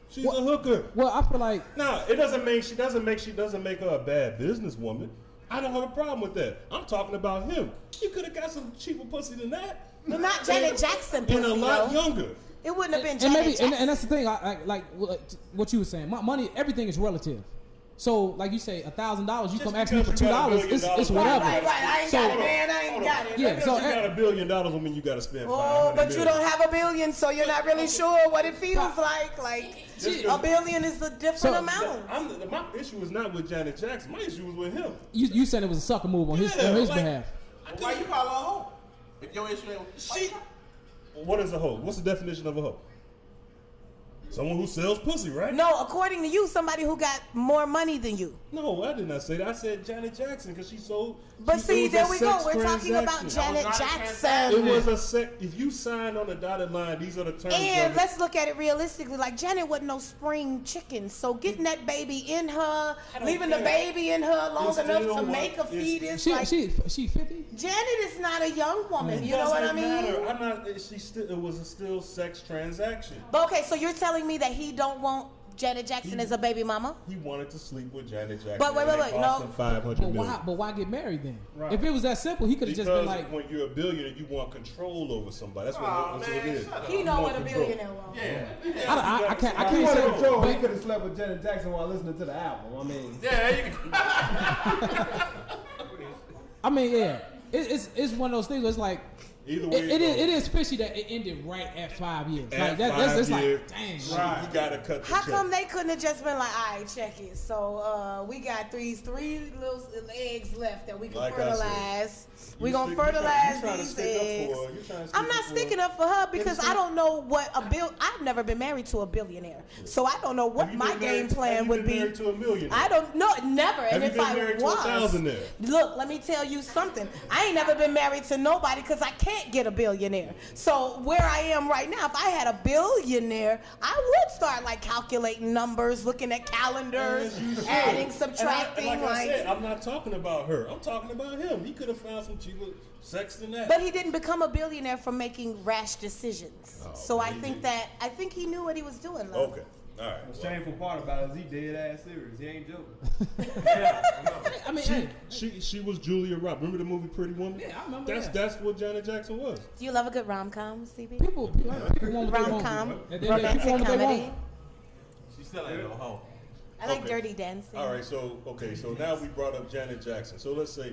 She's a hooker. Well, I feel like it doesn't make she doesn't make her a bad businesswoman. I don't have a problem with that. I'm talking about him. You could have got some cheaper pussy than that. But not Janet Jackson pussy. And a lot younger. It wouldn't have been and Janet Jackson. and that's the thing. I like what you were saying. My money, everything is relative. So, like you say, $1,000, you come ask me for $2, it's whatever. Right. I ain't got it, man. I ain't got it. Yeah, so you got $1 billion don't mean you got to spend $500 but you million. don't have $1 billion, so you're not really sure what it feels like. Like $1 billion is a different amount. My issue is not with Janet Jackson. My issue was with him. You said it was a sucker move on his behalf. Why you call her a hoe? If your issue ain't What is a hoe? What's the definition of a hoe? Someone who sells pussy, right? No, according to you, somebody who got more money than you. No, I did not say that. I said Janet Jackson because she sold. But see, there we go. We're talking about Janet Jackson. It was a if you signed on the dotted line, these are the terms. And let's look at it realistically. Like Janet wasn't no spring chicken, so getting that baby in her, leaving the baby in her long enough to make a fetus. She 50. Janet is not a young woman. You know what I mean? Matter. I'm not. It was a still sex transaction. But okay, so you're telling me that he don't want Janet Jackson as a baby mama? He wanted to sleep with Janet Jackson. But wait, no. $500 million. But why get married then? Right. If it was that simple, he could have just been like. When you're a billionaire, you want control over somebody. That's what it is. He know what a billionaire wants. Yeah. I can't say. But he could have slept with Janet Jackson while listening to the album. I mean. Yeah. I mean, yeah. It's one of those things where it's like, Either way, it is fishy that it ended right at 5 years. At That's 5 years, like, dang. right. You gotta cut the How check. come they couldn't have just been like, all right, check it. So we got three little eggs left that we can fertilize. We're going to fertilize these eggs. I'm not sticking up for her because I don't know what I've never been married to a billionaire. So I don't know what my game plan would be. Married to a millionaire? I don't know, never. Have And you if been I married to a thousandaire? look, let me tell you something. I ain't never been married to nobody because I can't get a billionaire. So where I am right now, if I had a billionaire, I would start like calculating numbers, looking at calendars, adding, subtracting. Like I said, I'm not talking about her. I'm talking about him. He could have found some cheaper sex than that. But he didn't become a billionaire from making rash decisions. So I think he knew what he was doing. Love. Okay. All right. The shameful part about it is he dead ass serious. He ain't joking. I mean, she was Julia Roberts. Remember the movie Pretty Woman? Yeah, I remember that. That's what Janet Jackson was. Do you love a good rom-com, CB? People want rom-com, romantic comedy. She still ain't no hoe. I like Dirty Dancing. All right, so now we brought up Janet Jackson. So let's say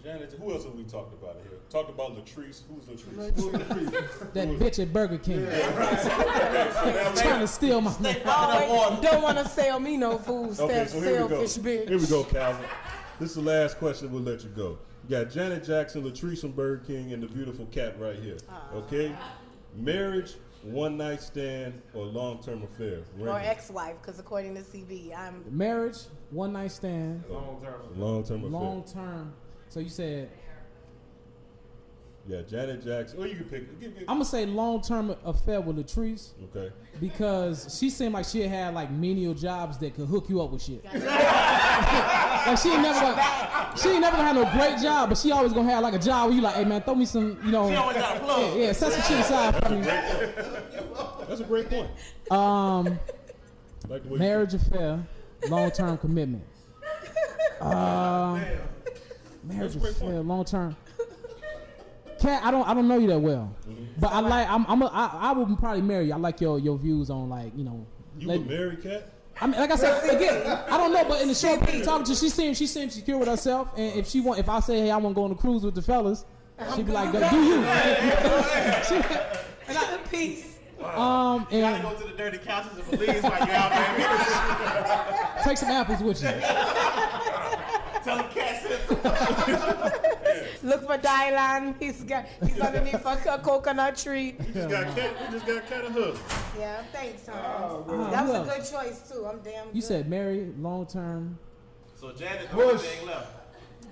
Janet. Who else have we talked about here? Talked about Latrice. Who's Latrice? That bitch at Burger King. Yeah. Trying to steal my Don't want to sell me no food. Okay, so here we go. Selfish bitch. Here we go, Calvin. This is the last question. We'll let you go. You got Janet Jackson, Latrice from Burger King, and the beautiful cat right here. Okay, marriage, one night stand, or long-term affair. Or ex-wife, because according to CB, I'm marriage, one night stand, long-term affair. Long-term. So you said. Yeah, Janet Jackson. Or you can pick. I'm gonna say long-term affair with Latrice. Okay. Because she seemed like she had like menial jobs that could hook you up with shit. Like she ain't never gonna have no great job, but she always gonna have like a job where you like, hey man, throw me some, you know. She always got a plug. Yeah, set some shit aside for me. That's a great point. Like marriage affair, long-term commitment. Marriage affair, long-term. Kat, I don't know you that well, but I would probably marry you. I like your views on like, you know. You would marry Kat? I mean, like I said again, I don't know, but in the short period of talking to, she seems secure with herself, and if I say, hey, I want to go on a cruise with the fellas, she'd be like, do you? Peace. You gotta go to the dirty couches of Belize while you're out there. Take some apples with you. Tell him Cat said Look for Dylan. He's underneath a coconut tree. We just got Cat a hug. Yeah, thanks, honey. That was a good choice too. I'm damn good. You said married, long term. So Janet, the only thing left.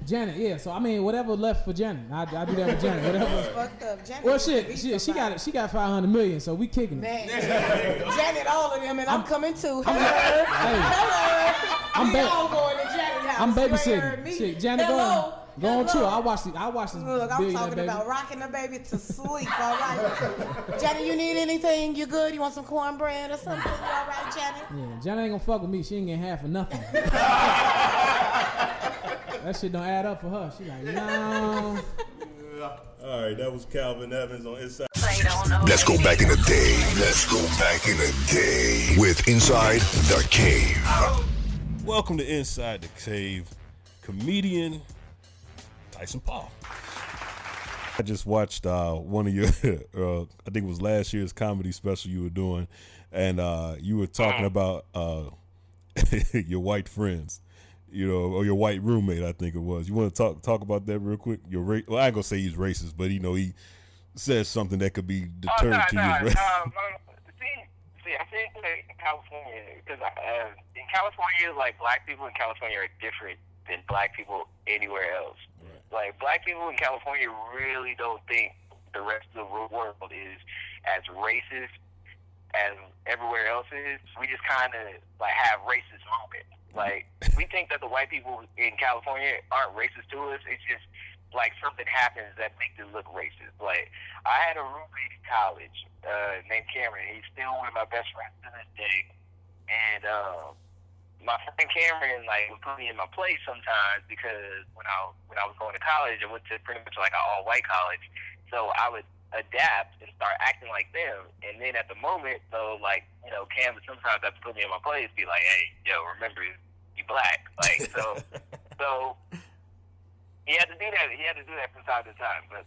Janet, yeah. So I mean, whatever left for Janet, I do that with Janet. Whatever. Fucked up. Janet Well, shit, she got 500 million, so we kicking it. Man, Janet, all of them, and I'm coming too. I'm all going to Janet house. I'm babysitting. Shit, Janet, go on tour. I watch this. Look, I'm talking baby. about rocking the baby to sleep. All right, Janet, you need anything? You good? You want some cornbread or something? You all right, Janet? Yeah, Janet ain't gonna fuck with me. She ain't getting half of nothing. That shit don't add up for her. She like, no. All right, that was Calvin Evans on Inside. Let's go back in the day with Inside the Cave. Welcome to Inside the Cave. Comedian Tyson Paul. I just watched one of your, I think it was last year's comedy special you were doing, and you were talking about your white friends, you know, or your white roommate, I think it was. You want to talk about that real quick? Well, I ain't gonna say he's racist, but you know he says something that could be deterrent to you. Right? See, I think that in California, because in California, like black people in California are different than black people anywhere else. Right. Like black people in California really don't think the rest of the world is as racist as everywhere else is. We just kind of like have racist moments. Like we think that the white people in California aren't racist to us. It's just like something happens that makes it look racist. Like I had a roommate in college named Cameron. He's still one of my best friends to this day, and my friend Cameron like would put me in my place sometimes because when I was going to college, I went to pretty much like an all white college, so I would adapt and start acting like them. And then at the moment, though, like you know, Cam would sometimes have to put me in my place, be like, hey, yo, remember you black, like so. He had to do that. He had to do that from time to time. But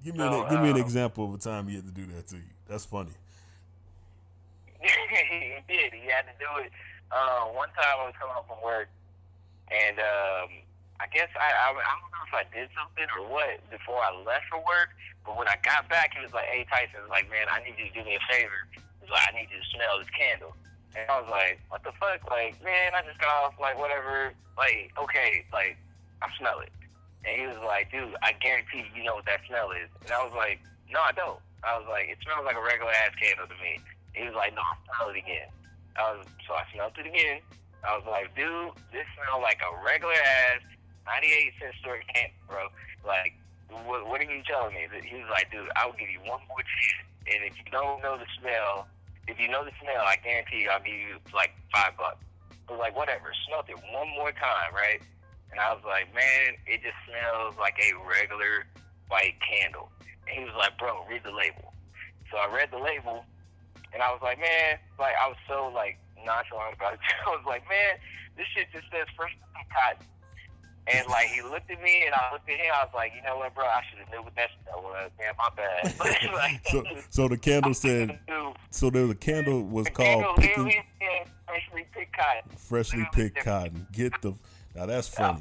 Give me an example of a time he had to do that to you. That's funny. He did. He had to do it. One time I was coming home from work, and I guess I don't know if I did something or what before I left for work. But when I got back, he was like, "Hey Tyson, like, man, I need you to do me a favor. He's like, I need you to smell this candle." And I was like, "What the fuck? Like, man, I just got off. Like, whatever. Like, okay, like, I smell it." And he was like, "Dude, I guarantee you know what that smell is." And I was like, "No, I don't." I was like, "It smells like a regular ass candle to me." And he was like, "No, I'll smell it again." So I smelled it again. I was like, "Dude, this smells like a regular ass 98-cent store candle, bro. Like, what are you telling me?" He was like, "Dude, I will give you one more chance. And if you don't know the smell, I guarantee you I'll give you like $5." I was like, "Whatever." Smelled it one more time, right? And I was like, "Man, it just smells like a regular white candle." And he was like, "Bro, read the label." So I read the label, and I was like, "Man," like, I was so like nonchalant about it. I was like, "Man, this shit just says freshly picked cotton." And like, he looked at me, and I looked at him. I was like, "You know what, bro? I should have knew what that smell was. Man, my bad." So the candle said. So the candle was called freshly picked cotton. Freshly picked cotton. Now that's funny.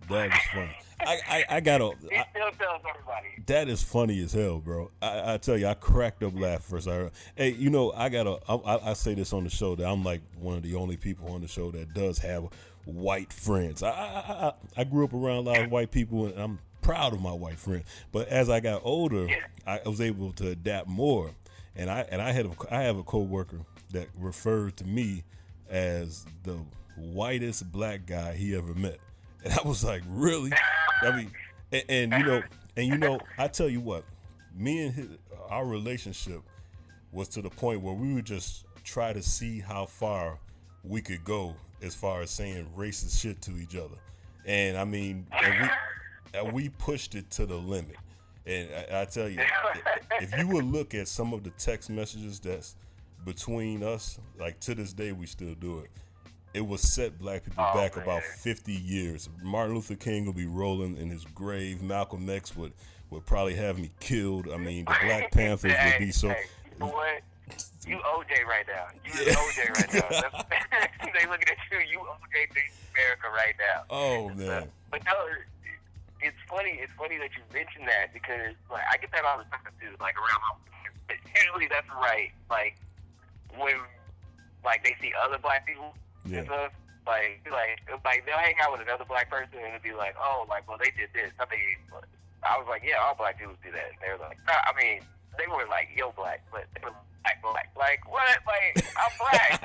That is funny. I gotta. He still tells everybody. That is funny as hell, bro. I tell you, I cracked up laughing first. Hey, you know, I say this on the show that I'm like one of the only people on the show that does have white friends. I grew up around a lot of white people, and I'm proud of my white friends. But as I got older, I was able to adapt more. And I have a coworker that referred to me as the whitest black guy he ever met. And I was like, really? I mean, and you know, I tell you what, me and our relationship was to the point where we would just try to see how far we could go as far as saying racist shit to each other. And I mean, and we pushed it to the limit. And I tell you, if you would look at some of the text messages that's between us, like to this day, we still do it. It will set black people back about 50 years. Martin Luther King will be rolling in his grave. Malcolm X would probably have me killed. I mean, the Black Panthers would be so. You know what? You OJ right now. You OJ right now. They looking at you. You OJ America right now. Oh man. But no, it's funny. It's funny that you mentioned that because like I get that all the time too. Like around my, usually that's right. Like when like they see other black people. Yeah. And stuff, like they'll hang out with another black person and it'll be like, "Oh, like, well, they did this." I mean, I was like, "Yeah, all black dudes do that." And they were like, I mean, they were like, "Yo, black," but they were black. Like, what? Like, I'm black.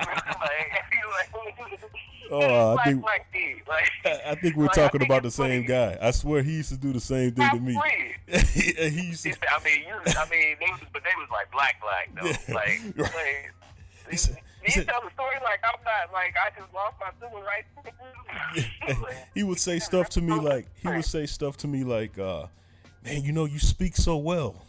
I think we're talking about the same guy. I swear he used to do the same thing to me. He used to. They was like black though. Like, you tell the story like I'm not like I just lost my civil rights. He would say stuff to me like, "Man, you know, you speak so well."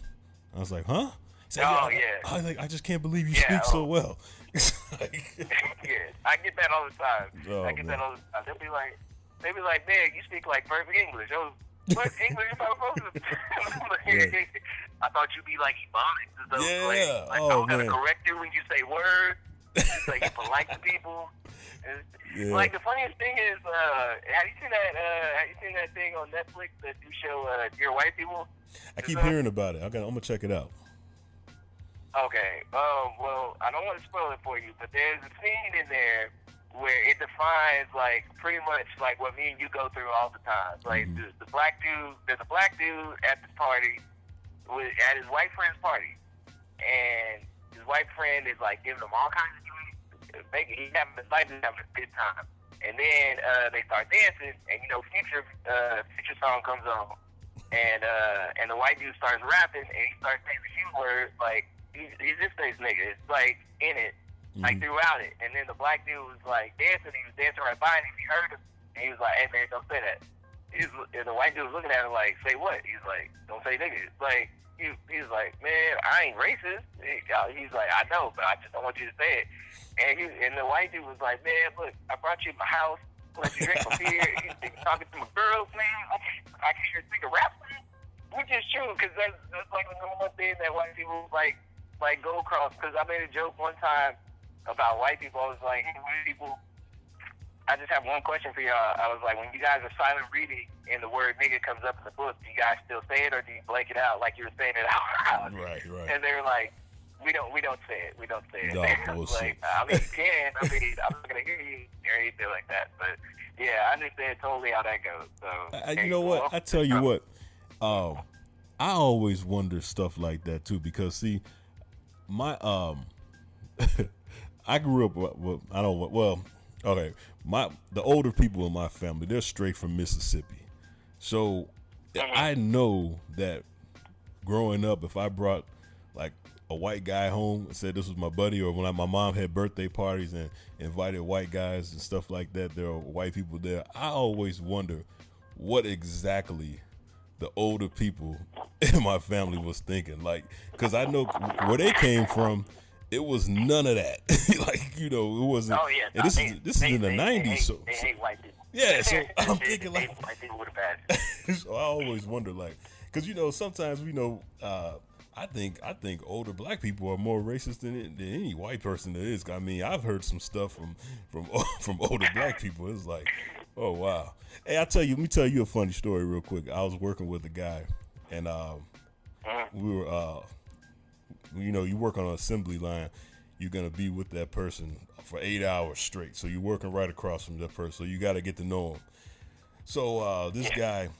I was like, "Huh?" He said, I just can't believe you speak so well. Yeah, I get that all the time. I get that all the time. They'll be like, "Man, you speak like perfect English." What English am I supposed to? I thought you'd be like Ebonics. I'm gonna correct you when you say words. Just like you're polite to people. Like the funniest thing is, have you seen that thing on Netflix that you show Dear White People? I keep hearing about it. I'm gonna check it out. Okay. Well, I don't want to spoil it for you, but there's a scene in there where it defines like pretty much like what me and you go through all the time. Like the black dude, there's a black dude at this party, at his white friend's party, and his white friend is like giving him all kinds of drinks. He's having a good time, and then they start dancing, and you know, Future song comes on, and the white dude starts rapping, and he starts saying the Q-word like he's just this nigga. It's like in it. Like throughout it, and then the black dude was like dancing. He was dancing right by him. He heard him, and he was like, "Hey man, don't say that." And the white dude was looking at him like, "Say what?" He's like, "Don't say nigga." Like he's like, "Man, I ain't racist." He's like, "I know, but I just don't want you to say it." And the white dude was like, "Man, look, I brought you to my house, let you drink some beer. He's talking to my girls, man. I can hear a nigga rap, man." which is true, because that's like the number one thing that white people like go across. Because I made a joke one time about white people. I was like, hey, white people, I just have one question for y'all. I was like, when you guys are silent reading and the word nigga comes up in the book, do you guys still say it or do you blank it out like you were saying it out loud? Right. And they were like, we don't say it. We don't say it. No, I was like, I mean, you can. I mean, I'm not gonna hear you or anything like that. But yeah, I understand totally how that goes. So you know what? I tell you what. I always wonder stuff like that too, because see, my I grew up with, the older people in my family, they're straight from Mississippi. So I know that growing up, if I brought like a white guy home and said this was my buddy, or when my mom had birthday parties and invited white guys and stuff like that, there are white people there, I always wonder what exactly the older people in my family was thinking. Like, because I know where they came from, it was none of that. Like, you know, it wasn't. Oh, yeah. This is in the 90s. So they hate white people. Yeah, so I'm thinking like. White people with a bad. So I always wonder, like, because, you know, sometimes, you know, I think older black people are more racist than any white person there is. I mean, I've heard some stuff from older black people. It's like, oh wow. Hey, let me tell you a funny story real quick. I was working with a guy, and we were, you know, you work on an assembly line. You're gonna be with that person for 8 hours straight. So you're working right across from that person. So you got to get to know him. So this guy,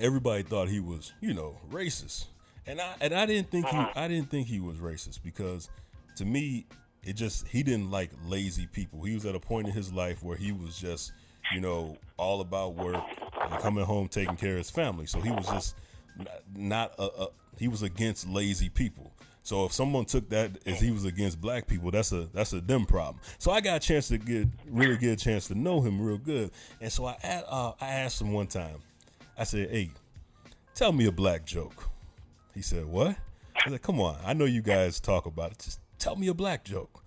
everybody thought he was, you know, racist. And I didn't think he was racist, because to me he didn't like lazy people. He was at a point in his life where he was just, you know, all about work and coming home taking care of his family. So he was just he was against lazy people. So if someone took that as he was against black people, that's a them problem. So I got a chance to get a chance to know him real good. And so I asked him one time, I said, hey, tell me a black joke. He said, what? I said, come on, I know you guys talk about it. Just tell me a black joke.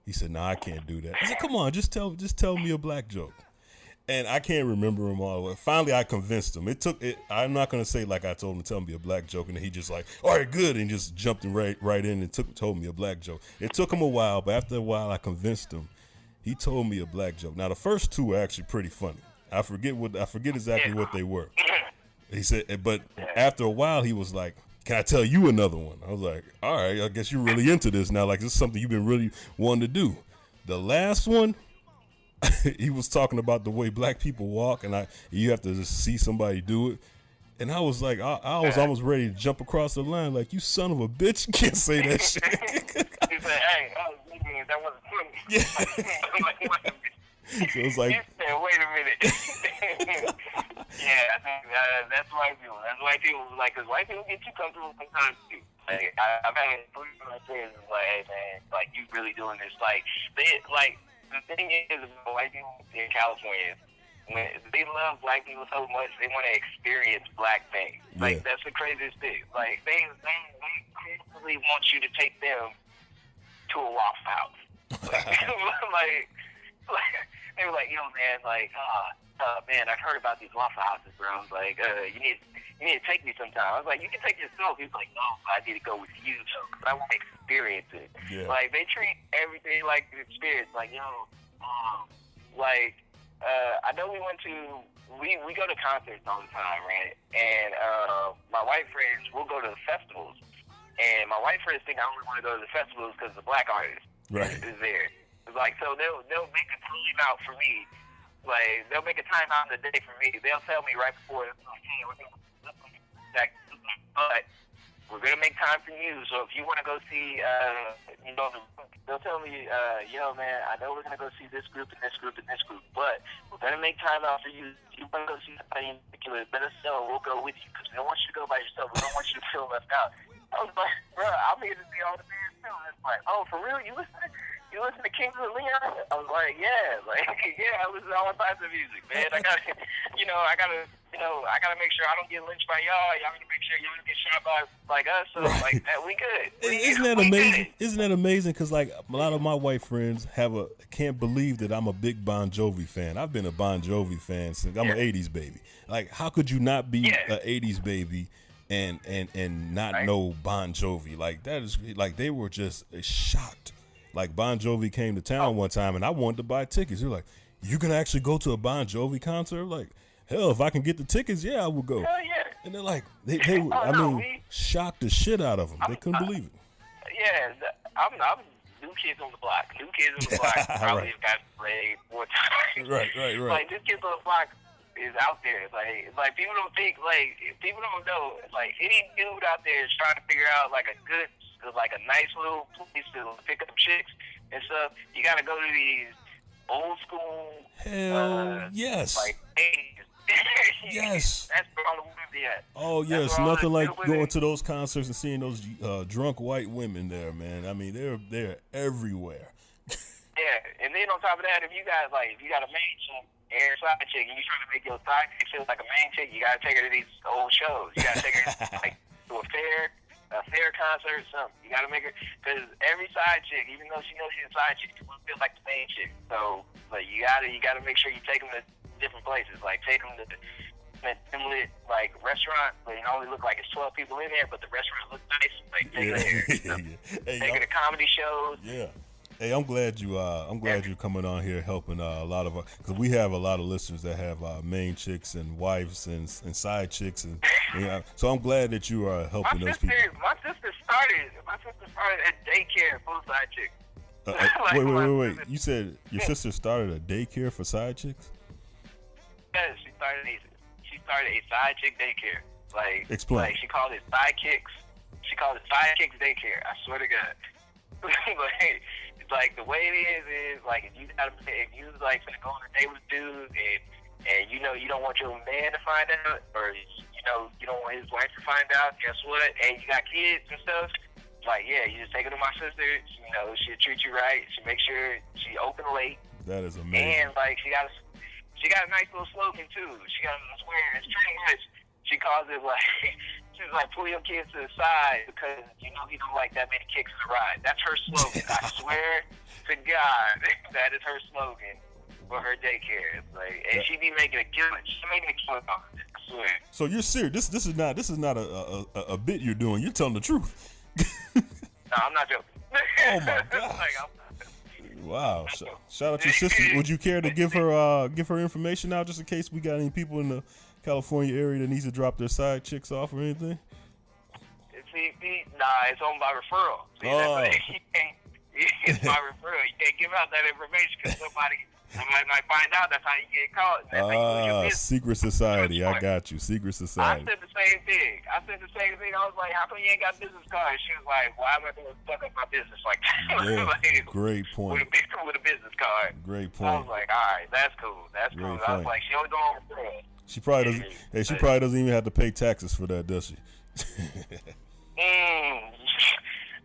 He said, no, I can't do that. I said, come on, just tell me a black joke. And I can't remember them all. Finally, I convinced him. I'm not going to say like I told him to tell me a black joke, and then he just like, all right, good, and just jumped right in and told me a black joke. It took him a while, but after a while, I convinced him. He told me a black joke. Now, the first two were actually pretty funny. I forget exactly what they were. He said, but after a while, he was like, can I tell you another one? I was like, all right, I guess you're really into this now. Like, this is something you've been really wanting to do. The last one, he was talking about the way black people walk, and you have to just see somebody do it. And I was like, I was almost ready to jump across the line. Like, you son of a bitch, you can't say that shit. He said, hey, that wasn't funny. Yeah. So it's like, wait a minute. Yeah, I think that's white people. That's white people. Like, because white people get too comfortable sometimes too. Like, I've had three of my friends like, hey man, like, you really doing this? Like, the thing is, white people in California, when they love black people so much, they want to experience black things. Like, that's the craziest thing. Like, they constantly want you to take them to a Waffle House. Like, they were like, yo, man, like, man, I've heard about these Waffle Houses, bro. I was like, you need to take me sometime. I was like, you can take yourself. He was like, no, I need to go with you, though, because I want to experience it. Yeah. Like, they treat everything like an experience. Like, yo, I know we go to concerts all the time, right? And my white friends, we'll go to the festivals. And my white friends think I only want to go to the festivals because the black artist is there. It's like, so they'll make a time out for me. Like, they'll make a time out in the day for me. They'll tell me right before, like, hey, but we're going to make time for you. So if you want to go see, they'll tell me, yo, man, I know we're going to go see this group and this group and this group, but we're going to make time out for you. If you want to go see somebody in particular, let us know. We'll go with you, because we don't want you to go by yourself. We don't want you to feel left out. I was like, bro, I'm here to see all the bands too. It's like, oh, for real? You listen to Kings of Leon? I was like, yeah, I listen to all types of music, man. I gotta make sure I don't get lynched by y'all. Y'all gotta make sure y'all don't get shot by like us. So like that, we good. Isn't that amazing? Isn't that amazing? Because like a lot of my white friends can't believe that I'm a big Bon Jovi fan. I've been a Bon Jovi fan since I'm an '80s baby. Like, how could you not be an '80s baby and not know Bon Jovi. Like that is like they were just shocked. Like Bon Jovi came to town one time and I wanted to buy tickets. They're like, you can actually go to a Bon Jovi concert? Like, hell, if I can get the tickets, yeah, I will go. Hell yeah. And they're like, they shocked the shit out of them. They couldn't believe it. Yeah, I'm New Kids on the Block. New Kids on the Block probably have got played 4 times. Right. Like, New Kids on the Block is out there. Like people don't think, like, people don't know. Like, any dude out there is trying to figure out, like, a nice little place to pick up chicks and stuff. You got to go to these old school. Hell yes. Like, yes. That's where all the women be at. Oh yes, nothing like going to those concerts and seeing those drunk white women there, man. I mean, they're everywhere. Yeah, and then on top of that, if you got a main chick and a side chick, and you're trying to make your side chick feel like a main chick, you gotta take her to these old shows. You gotta take her like to a fair concert or something. You gotta make her, because every side chick, even though she knows she's a side chick, she won't feel like the main chick. So, like, you gotta make sure you take them to different places. Like, take them to lit like restaurant where it only look like it's 12 people in there, but the restaurant looks nice. Like, take her there. Take her to comedy shows. Yeah. Hey, I'm glad you're coming on here helping a lot of because we have a lot of listeners that have main chicks and wives and side chicks and so I'm glad that you are helping those people. My sister started at daycare for side chicks. Wait. You said your sister started a daycare for side chicks? Yes, she started a side chick daycare. Like, explain. Like, she called it sidekicks. She called it sidekicks daycare. I swear to God. Like the way it is like if you like gonna go on a date with a dude and you know you don't want your man to find out, or you don't want his wife to find out, guess what? And you got kids and stuff. Like, yeah, you just take her to my sister. She'll treat you right. She make sure she open late. That is amazing. And like she got a nice little slogan too. She got a swear. It's pretty much. She calls it like she's like, pull your kids to the side because he don't like that many kicks in the ride. That's her slogan. I swear to God, that is her slogan for her daycare. Like, and she be making a killing. She's making a killing on it. I swear. So you're serious? This is not a bit you're doing. You're telling the truth. No, I'm not joking. Oh my gosh. Wow. Shout out to your sister. Would you care to give her information out just in case we got any people in the California area that needs to drop their side chicks off or anything? It's on by referral. It's by referral. You can't give out that information because somebody might find out. That's how you get caught. Secret society. I got you. Secret society. I said the same thing. I was like, how come you ain't got business cards? She was like, why am I going to fuck up my business like that? Yeah, like, great point. With a business card. Great So I point. was like, all right, that's cool. Great I was point. like, she only going on referral. She probably doesn't. Hey, she probably doesn't even have to pay taxes for that, does she?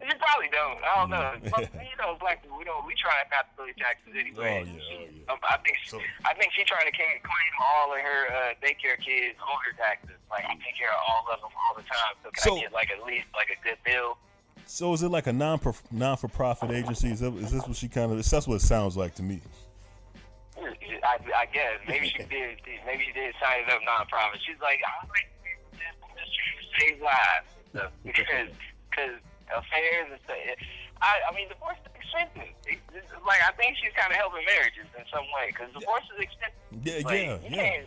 You probably don't. I don't know. Black people, we try not to pay taxes anyway. I think she trying to claim all of her daycare kids on her taxes. Like, I take care of all of them all the time. So can I get like at least like a good bill? So is it like a non-for-profit agency? Is this what she kind of? That's what it sounds like to me. I guess maybe she did. Maybe she did sign it up nonprofit. She's like, I'm like, just trying to save lives and stuff because affairs and stuff. I mean, divorce is expensive. Like, I think she's kind of helping marriages in some way because divorce is expensive. Yeah.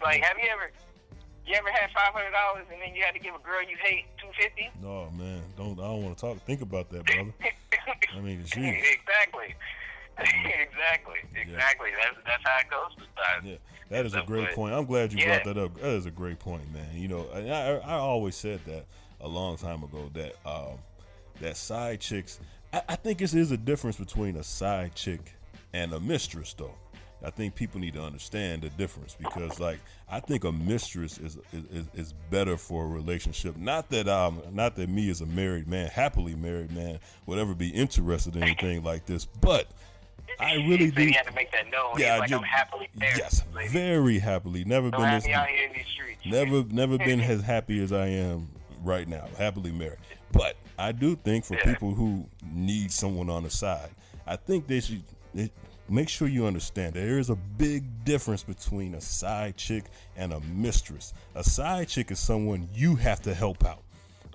Like, have you ever had $500 and then you had to give a girl you hate $250? No, man, I don't want to think about that, brother. I mean, it's you. Exactly. Exactly. That's how it goes sometimes. Yeah, that is a great point. I'm glad you brought that up. That is a great point, man. I always said that a long time ago that side chicks. I think this is a difference between a side chick and a mistress, though. I think people need to understand the difference because, like, I think a mistress is better for a relationship. Not that me as a married man, happily married man, would ever be interested in anything like this, but I really do. You have to make that known. Yeah, I'm happily married. Yes, very happily. Never been out here in these streets. Never been as happy as I am right now. Happily married. But I do think for people who need someone on the side, I think they should make sure you understand there is a big difference between a side chick and a mistress. A side chick is someone you have to help out.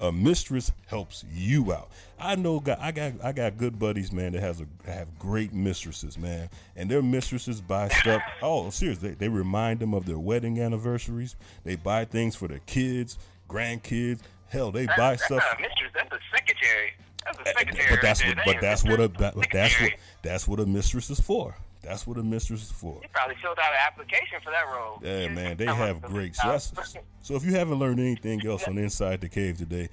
A mistress helps you out. I know I got good buddies, man, that have great mistresses, man, and their mistresses buy stuff. Oh, seriously, they remind them of their wedding anniversaries. They buy things for their kids, grandkids. Hell, they buy stuff. That's not a mistress. That's a secretary. That's a secretary. That's what a mistress is for. That's what a mistress is for. You probably filled out an application for that role. Yeah, man, they have great. So if you haven't learned anything else on Inside the Cave today,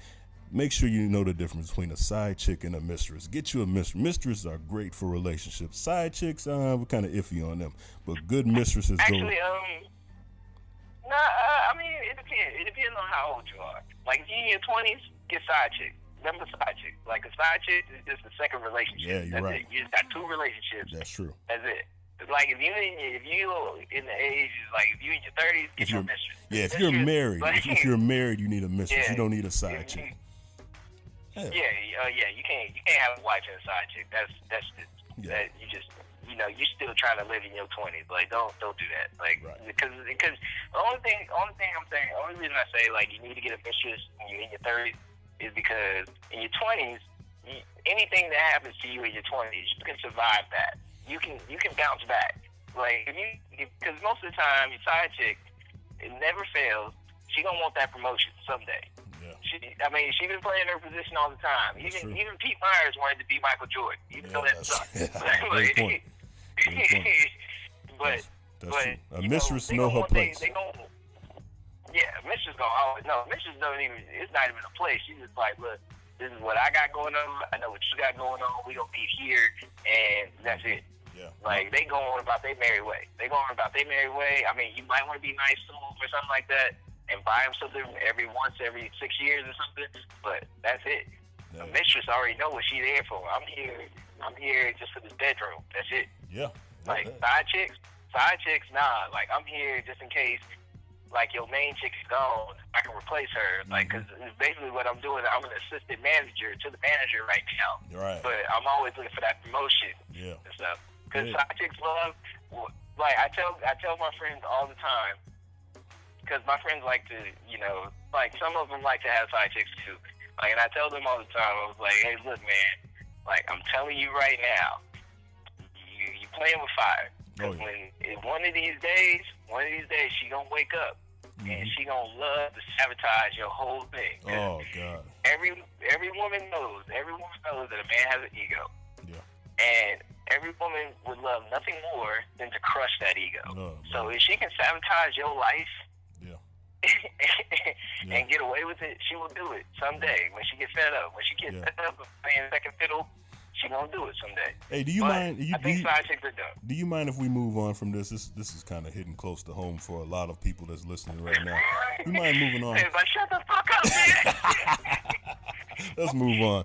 make sure you know the difference between a side chick and a mistress. Get you a mistress. Mistresses are great for relationships. Side chicks, we're kind of iffy on them, but good mistresses Actually, I mean, it depends. It depends on how old you are. Like, if you're in your 20s, get side chick. Remember side chick. Like, a side chick is just a second relationship. Yeah, you're right. It. You just got two relationships. That's true. That's it. It's like, if you in the age, like, if you in your 30s, get your mistress. Yeah, if you're married, if you're married, you need a mistress. Yeah, you don't need a side chick. Yeah, you can't have a wife and a side chick. That you just, you're still trying to live in your 20s. Like, don't do that. Like, because the only reason I say, like, you need to get a mistress when you're in your 30s is because in your 20s, anything that happens to you in your 20s, you can survive that. You can bounce back. Like, because most of the time, your side chick, it never fails. She gonna want that promotion someday. Yeah. She been playing her position all the time. Even Pete Myers wanted to be Michael Jordan, even though that sucks. Great point. But a mistress know her place. Yeah, mistress gonna always know. Mistress don't even. It's not even a place. She's just like, look, this is what I got going on. I know what you got going on. We gonna be here, and that's it. Yeah. Like, they go on about their merry way. I mean, you might want to be nice to them or something like that, and buy them something every 6 years or something. But that's it. Yeah. A mistress already know what she's there for. I'm here just for this bedroom. That's it. Yeah. Like, side chicks, nah. Like, I'm here just in case, like, your main chick is gone, I can replace her. Like, because basically what I'm doing, I'm an assistant manager to the manager right now. Right. But I'm always looking for that promotion and stuff. Because side chicks love, like, I tell my friends all the time, because my friends like to, like, some of them like to have side chicks too. Like, and I tell them all the time, I was like, hey, look, man, like, I'm telling you right now, you playing with fire. Because one of these days, she gonna wake up and she gonna love to sabotage your whole thing. Oh God! Every woman knows that a man has an ego. Yeah. And every woman would love nothing more than to crush that ego. So if she can sabotage your life, and get away with it, she will do it someday when she gets fed up. When she gets fed up of playing second fiddle, she gonna do it someday. Hey, do you mind? I think side chicks are dumb. Do you mind if we move on from this? This is kind of hitting close to home for a lot of people that's listening right now. You mind moving on? Hey, but shut the fuck up, man. Let's move on.